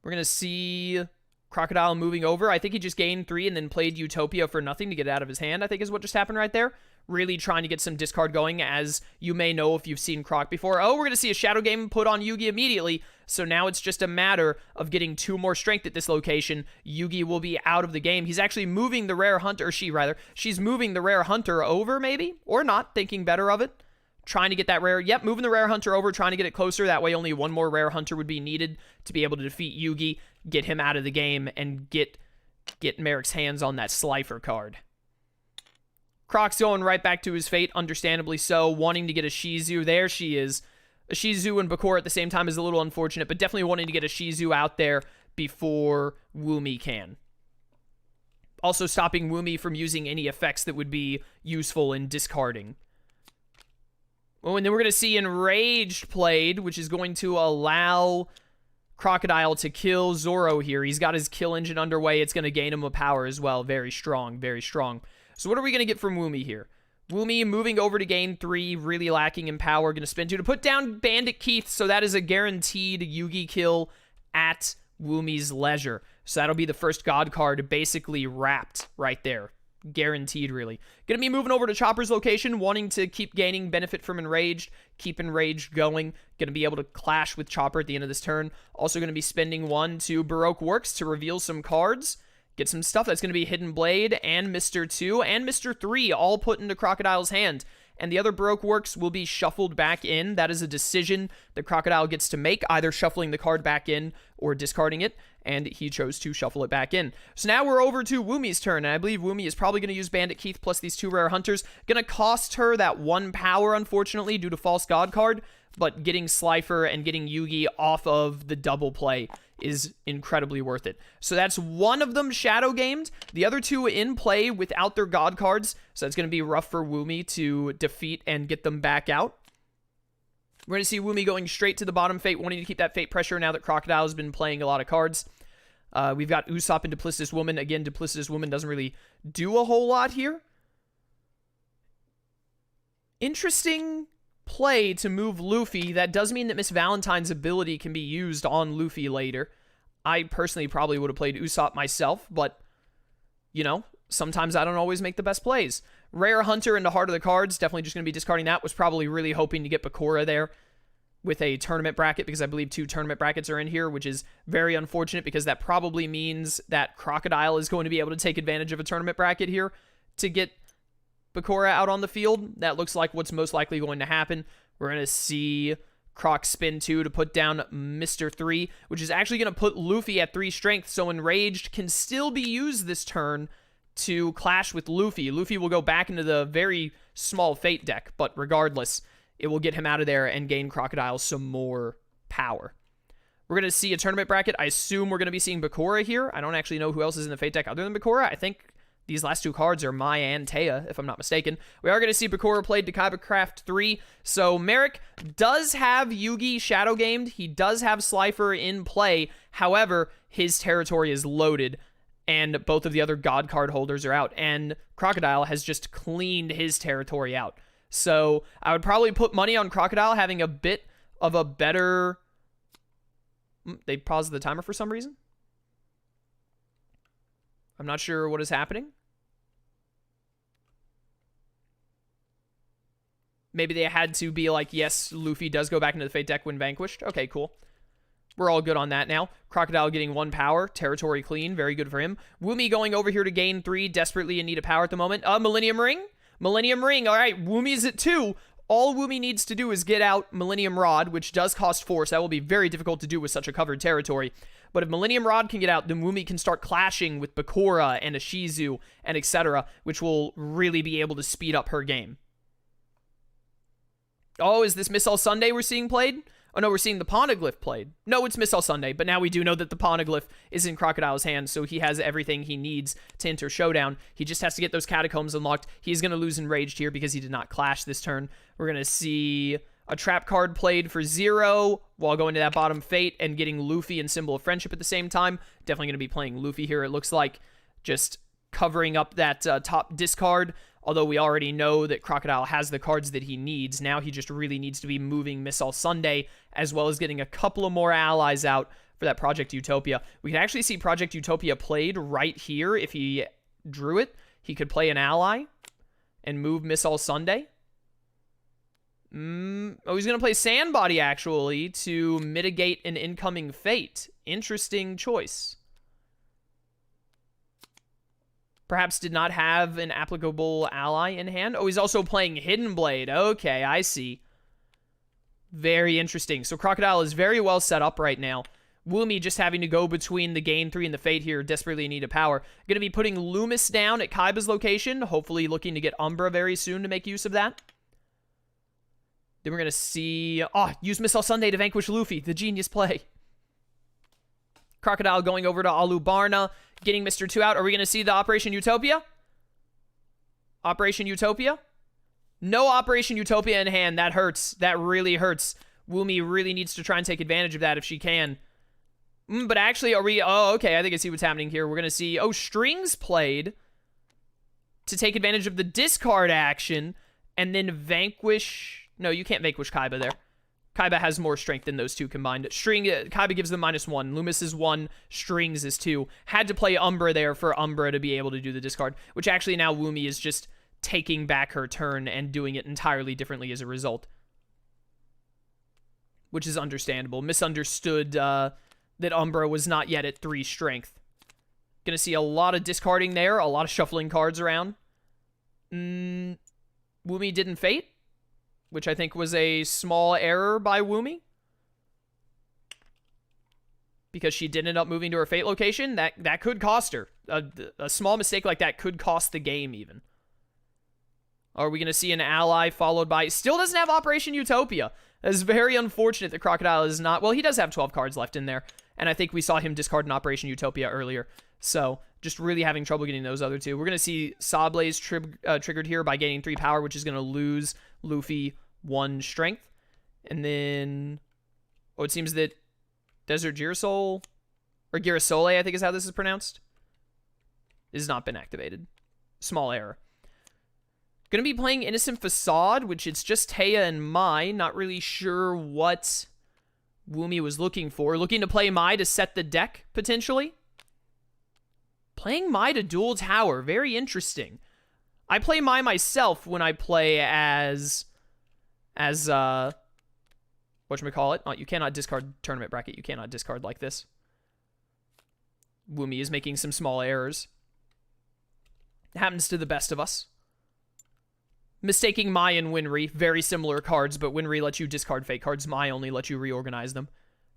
We're going to see Crocodile moving over. I think he just gained 3 and then played Utopia for nothing to get it out of his hand, I think is what just happened right there. Really trying to get some discard going, as you may know if you've seen Croc before. Oh, we're going to see a Shadow Game put on Yugi immediately. So now it's just a matter of getting 2 more strength at this location. Yugi will be out of the game. He's actually moving the Rare Hunter, she's moving the Rare Hunter over, maybe? Or not, thinking better of it. Trying to get that rare, moving the Rare Hunter over, trying to get it closer. That way only 1 more Rare Hunter would be needed to be able to defeat Yugi, get him out of the game, and get Marik's hands on that Slifer card. Croc's going right back to his fate, understandably so, wanting to get a Shizu. There she is. A Shizu and Bakura at the same time is a little unfortunate, but definitely wanting to get a Shizu out there before Woomy can. Also stopping Woomy from using any effects that would be useful in discarding. Oh, and then we're going to see Enraged played, which is going to allow Crocodile to kill Zoro here. He's got his kill engine underway. It's going to gain him a power as well. Very strong, very strong. So what are we going to get from Woomy here? Woomy moving over to gain 3, really lacking in power. Going to spin 2 to put down Bandit Keith, so that is a guaranteed Yugi kill at Woomy's leisure. So that'll be the first God card basically wrapped right there. Guaranteed, really. Going to be moving over to Chopper's location, wanting to keep gaining benefit from Enraged, keep Enraged going. Going to be able to clash with Chopper at the end of this turn. Also going to be spending 1 to Baroque Works to reveal some cards. Get some stuff. That's going to be Hidden Blade and Mr. 2 and Mr. 3 all put into Crocodile's hand. And the other Baroque Works will be shuffled back in. That is a decision that Crocodile gets to make, either shuffling the card back in or discarding it. And he chose to shuffle it back in. So now we're over to Woomy's turn. And I believe Woomy is probably going to use Bandit Keith plus these 2 rare hunters. Going to cost her that 1 power, unfortunately, due to False God card. But getting Slifer and getting Yugi off of the double play is incredibly worth it. So that's one of them shadow gamed. The other 2 in play without their God cards. So it's going to be rough for Woomy to defeat and get them back out. We're going to see Woomy going straight to the bottom Fate, wanting to keep that Fate pressure now that Crocodile has been playing a lot of cards. We've got Usopp and Duplicitous Woman. Again, Duplicitous Woman doesn't really do a whole lot here. Interesting play to move Luffy. That does mean that Miss Valentine's ability can be used on Luffy later. I personally probably would have played Usopp myself, but, you know, sometimes I don't always make the best plays. Rare Hunter into Heart of the Cards, definitely just going to be discarding that. Was probably really hoping to get Bakura there with a tournament bracket, because I believe 2 tournament brackets are in here, which is very unfortunate because that probably means that Crocodile is going to be able to take advantage of a tournament bracket here to get Bakura out on the field. That looks like what's most likely going to happen. We're going to see Croc spin 2 to put down Mr. 3, which is actually going to put Luffy at 3 strength, so Enraged can still be used this turn to clash with Luffy. Luffy will go back into the very small Fate deck, but regardless, it will get him out of there and gain Crocodile some more power. We're going to see a tournament bracket. I assume we're going to be seeing Bakura here. I don't actually know who else is in the Fate deck other than Bakura. I think these last 2 cards are Maya and Taya, if I'm not mistaken. We are going to see Bakura played to Kaiba Craft 3. So Marik does have Yugi shadow gamed. He does have Slifer in play. However, his territory is loaded, and both of the other God card holders are out. And Crocodile has just cleaned his territory out. So I would probably put money on Crocodile having a bit of a better... They paused the timer for some reason. I'm not sure what is happening. Maybe they had to be like, yes, Luffy does go back into the Fate deck when vanquished. Okay, cool. We're all good on that now. Crocodile getting 1 power. Territory clean. Very good for him. Woomy going over here to gain 3. Desperately in need of power at the moment. Millennium Ring. Millennium Ring. All right, Woomy's at 2. All Woomy needs to do is get out Millennium Rod, which does cost 4, so that will be very difficult to do with such a covered territory. But if Millennium Rod can get out, then Woomy can start clashing with Bakura and Ishizu and etc., which will really be able to speed up her game. Oh, is this Miss All Sunday we're seeing played? Oh, no, we're seeing the Poneglyph played. No, it's Miss All Sunday, but now we do know that the Poneglyph is in Crocodile's hand, so he has everything he needs to enter Showdown. He just has to get those Catacombs unlocked. He's going to lose Enraged here because he did not clash this turn. We're going to see a trap card played for 0 while going to that bottom Fate and getting Luffy and Symbol of Friendship at the same time. Definitely going to be playing Luffy here, it looks like. Just covering up that top discard. Although we already know that Crocodile has the cards that he needs. Now he just really needs to be moving Miss All Sunday, as well as getting a couple of more allies out for that Project Utopia. We can actually see Project Utopia played right here. If he drew it, he could play an ally and move Miss All Sunday. Oh, he's going to play Sandbody, actually, to mitigate an incoming Fate. Interesting choice. Perhaps did not have an applicable ally in hand. Oh, he's also playing Hidden Blade. Okay, I see. Very interesting. So Crocodile is very well set up right now. Woomy just having to go between the Gain 3 and the Fate here, desperately in need of power. Going to be putting Loomis down at Kaiba's location, hopefully looking to get Umbra very soon to make use of that. Then we're going to see... Oh, use Miss All Sunday to vanquish Luffy. The genius play. Crocodile going over to Alubarna, getting Mr. 2 out. Are we going to see the Operation Utopia? Operation Utopia? No Operation Utopia in hand. That hurts. That really hurts. Woomy really needs to try and take advantage of that if she can. But actually, are we... Oh, okay. I think I see what's happening here. We're going to see... Oh, strings played. to take advantage of the discard action and then vanquish... No, you can't vanquish Kaiba there. Kaiba has more strength than those two combined. Kaiba gives them -1. Loomis is 1. Strings is 2. Had to play Umbra there for Umbra to be able to do the discard, which actually now Woomy is just taking back her turn and doing it entirely differently as a result. Which is understandable. Misunderstood that Umbra was not yet at 3 strength. Gonna see a lot of discarding there, a lot of shuffling cards around. Woomy didn't Fate, which I think was a small error by Woomy. Because she did end up moving to her Fate location. That could cost her. A small mistake like that could cost the game, even. Are we going to see an ally followed by... Still doesn't have Operation Utopia. That's very unfortunate that Crocodile is not... Well, he does have 12 cards left in there. And I think we saw him discard an Operation Utopia earlier. So, just really having trouble getting those other two. We're going to see Sawblaze triggered here by gaining 3 power, which is going to lose Luffy 1 strength. And then... Oh, it seems that Desert Girasol... Or Girasole, I think is how this is pronounced. Has not been activated. Small error. Gonna be playing Innocent Facade, which it's just Taya and Mai. Not really sure what Woomy was looking for. Looking to play Mai to set the deck, potentially. Playing Mai to dual tower. Very interesting. I play Mai myself when I play as whatchamacallit? Oh, you cannot discard tournament bracket. You cannot discard like this. Woomy is making some small errors. It happens to the best of us. Mistaking Mai and Winry, very similar cards, but Winry lets you discard fake cards. Mai only lets you reorganize them,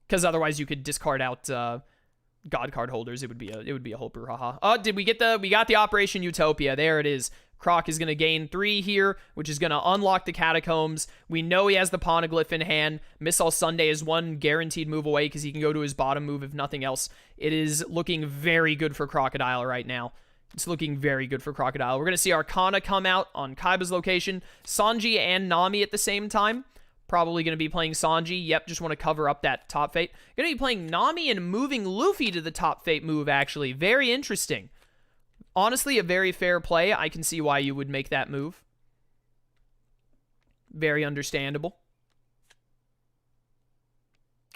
because otherwise you could discard out God card holders. It would be a whole brouhaha. Oh, we got the Operation Utopia. There it is. Croc is going to gain 3 here, which is going to unlock the Catacombs. We know he has the Poneglyph in hand. Missile Sunday is 1 guaranteed move away because he can go to his bottom move if nothing else. It is looking very good for Crocodile right now. It's looking very good for Crocodile. We're going to see Arcana come out on Kaiba's location. Sanji and Nami at the same time. Probably going to be playing Sanji. Yep, just want to cover up that top fate. Going to be playing Nami and moving Luffy to the top fate move, actually. Very interesting. Honestly, a very fair play. I can see why you would make that move. Very understandable.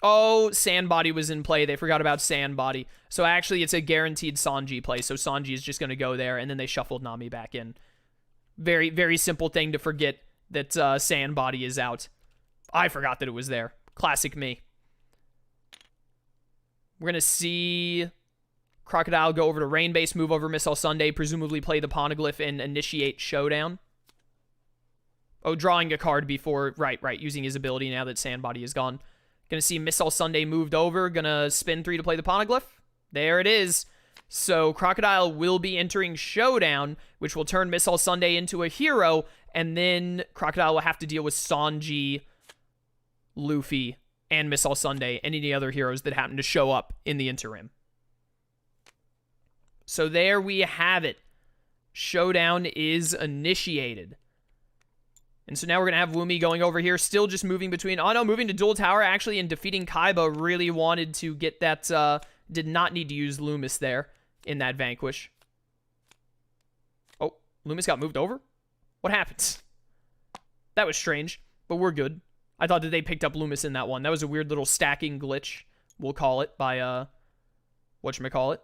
Oh, Sandbody was in play. They forgot about Sandbody. So actually, it's a guaranteed Sanji play. So Sanji is just going to go there, and then they shuffled Nami back in. Very, very simple thing to forget that Sandbody is out. I forgot that it was there. Classic me. We're going to see Crocodile go over to Rain Base, move over Missile Sunday, presumably play the Poneglyph and initiate Showdown. Oh, drawing a card before... Right, using his ability now that Sandbody is gone. Gonna see Missile Sunday moved over. Gonna spin 3 to play the Poneglyph. There it is. So Crocodile will be entering Showdown, which will turn Missile Sunday into a hero, and then Crocodile will have to deal with Sanji, Luffy, and Missile Sunday, and any other heroes that happen to show up in the interim. So there we have it. Showdown is initiated. And so now we're going to have Woomy going over here, still just moving between... Oh, no, moving to Dual Tower, actually, and defeating Kaiba. Really wanted to get that... did not need to use Loomis there in that Vanquish. Oh, Loomis got moved over? What happened? That was strange, but we're good. I thought that they picked up Loomis in that one. That was a weird little stacking glitch, we'll call it, by, whatchamacallit?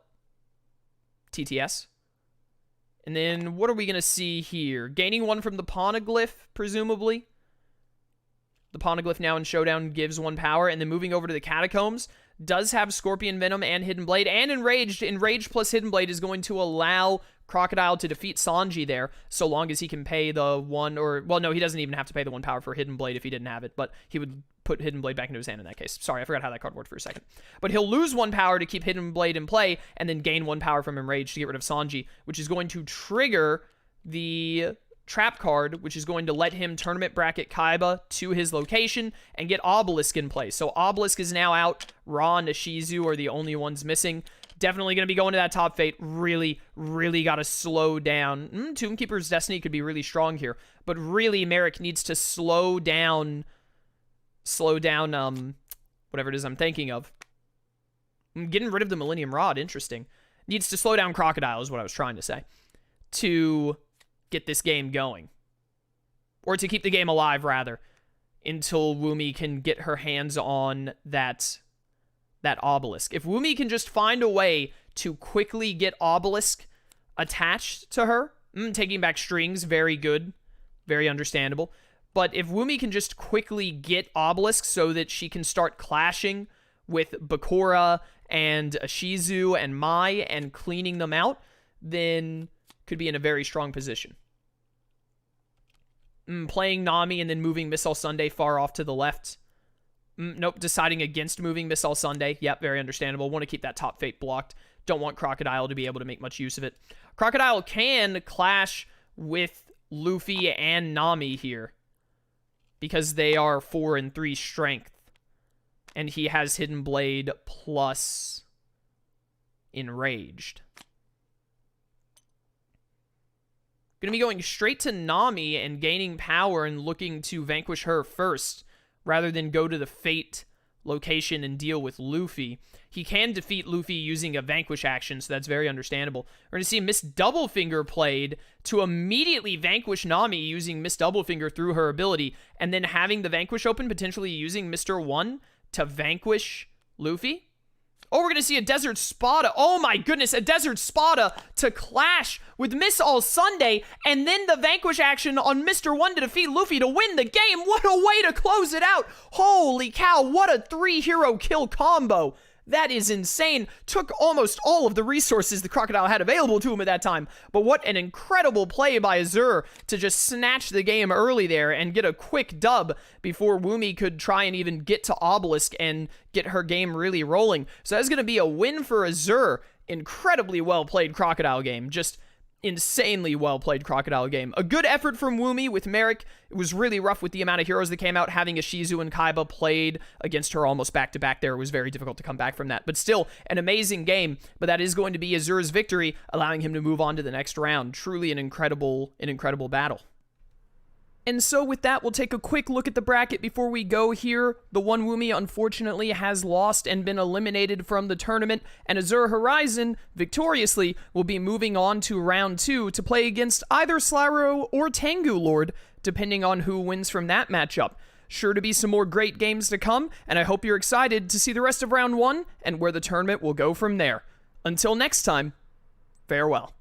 TTS. And then, what are we going to see here? Gaining 1 from the Poneglyph, presumably. The Poneglyph now in Showdown gives 1 power. And then moving over to the Catacombs. Does have Scorpion Venom and Hidden Blade. And Enraged. Enraged plus Hidden Blade is going to allow Crocodile to defeat Sanji there. So long as he can pay the 1 or... Well, no, he doesn't even have to pay the 1 power for Hidden Blade if he didn't have it. But he would put Hidden Blade back into his hand in that case. Sorry, I forgot how that card worked for a second. But he'll lose 1 power to keep Hidden Blade in play, and then gain 1 power from Enraged to get rid of Sanji, which is going to trigger the trap card, which is going to let him tournament bracket Kaiba to his location and get Obelisk in play. So Obelisk is now out. Ra and Ishizu are the only ones missing. Definitely going to be going to that top fate. Really, really got to slow down. Tombkeeper's Destiny could be really strong here, but really Marik needs to slow down whatever it is I'm thinking of. I'm getting rid of the Millennium Rod. Interesting. Needs to slow down Crocodile is what I was trying to say. To get this game going. Or to keep the game alive, rather, until Woomy can get her hands on that obelisk. If Woomy can just find a way to quickly get obelisk attached to her, taking back strings, very good, very understandable. But if Woomy can just quickly get obelisk so that she can start clashing with Bakura and Shizu and Mai and cleaning them out, then could be in a very strong position. Playing Nami and then moving Missile Sunday far off to the left. Nope, deciding against moving Missile Sunday. Yep, very understandable. Want to keep that top fate blocked. Don't want Crocodile to be able to make much use of it. Crocodile can clash with Luffy and Nami here, because they are 4 and 3 strength. And he has Hidden Blade plus Enraged. Going to be going straight to Nami and gaining power and looking to vanquish her first, rather than go to the Fate location and deal with Luffy. He can defeat Luffy using a Vanquish action, so that's very understandable. We're going to see Miss Doublefinger played to immediately vanquish Nami using Miss Doublefinger through her ability, and then having the Vanquish open, potentially using Mr. 1 to vanquish Luffy. Oh, we're going to see a Desert Spada. Oh my goodness, a Desert Spada to clash with Miss All Sunday, and then the Vanquish action on Mr. 1 to defeat Luffy to win the game. What a way to close it out. Holy cow, what a 3-hero kill combo. That is insane. Took almost all of the resources the Crocodile had available to him at that time. But what an incredible play by Azure to just snatch the game early there and get a quick dub before Woomy could try and even get to Obelisk and get her game really rolling. So that's going to be a win for Azure. Incredibly well played Crocodile game. Just insanely well played Crocodile game. A good effort from Woomy with Marik. It was really rough with the amount of heroes that came out. Having a Shizu and Kaiba played against her almost back-to-back there, it was very difficult to come back from that. But still, an amazing game. But that is going to be Azure's victory, allowing him to move on to the next round. Truly an incredible battle. And so with that, we'll take a quick look at the bracket before we go here. The 1Woomy, unfortunately, has lost and been eliminated from the tournament, and AzureHorizon, victoriously, will be moving on to round 2 to play against either Slaro or Tengu Lord, depending on who wins from that matchup. Sure to be some more great games to come, and I hope you're excited to see the rest of round 1 and where the tournament will go from there. Until next time, farewell.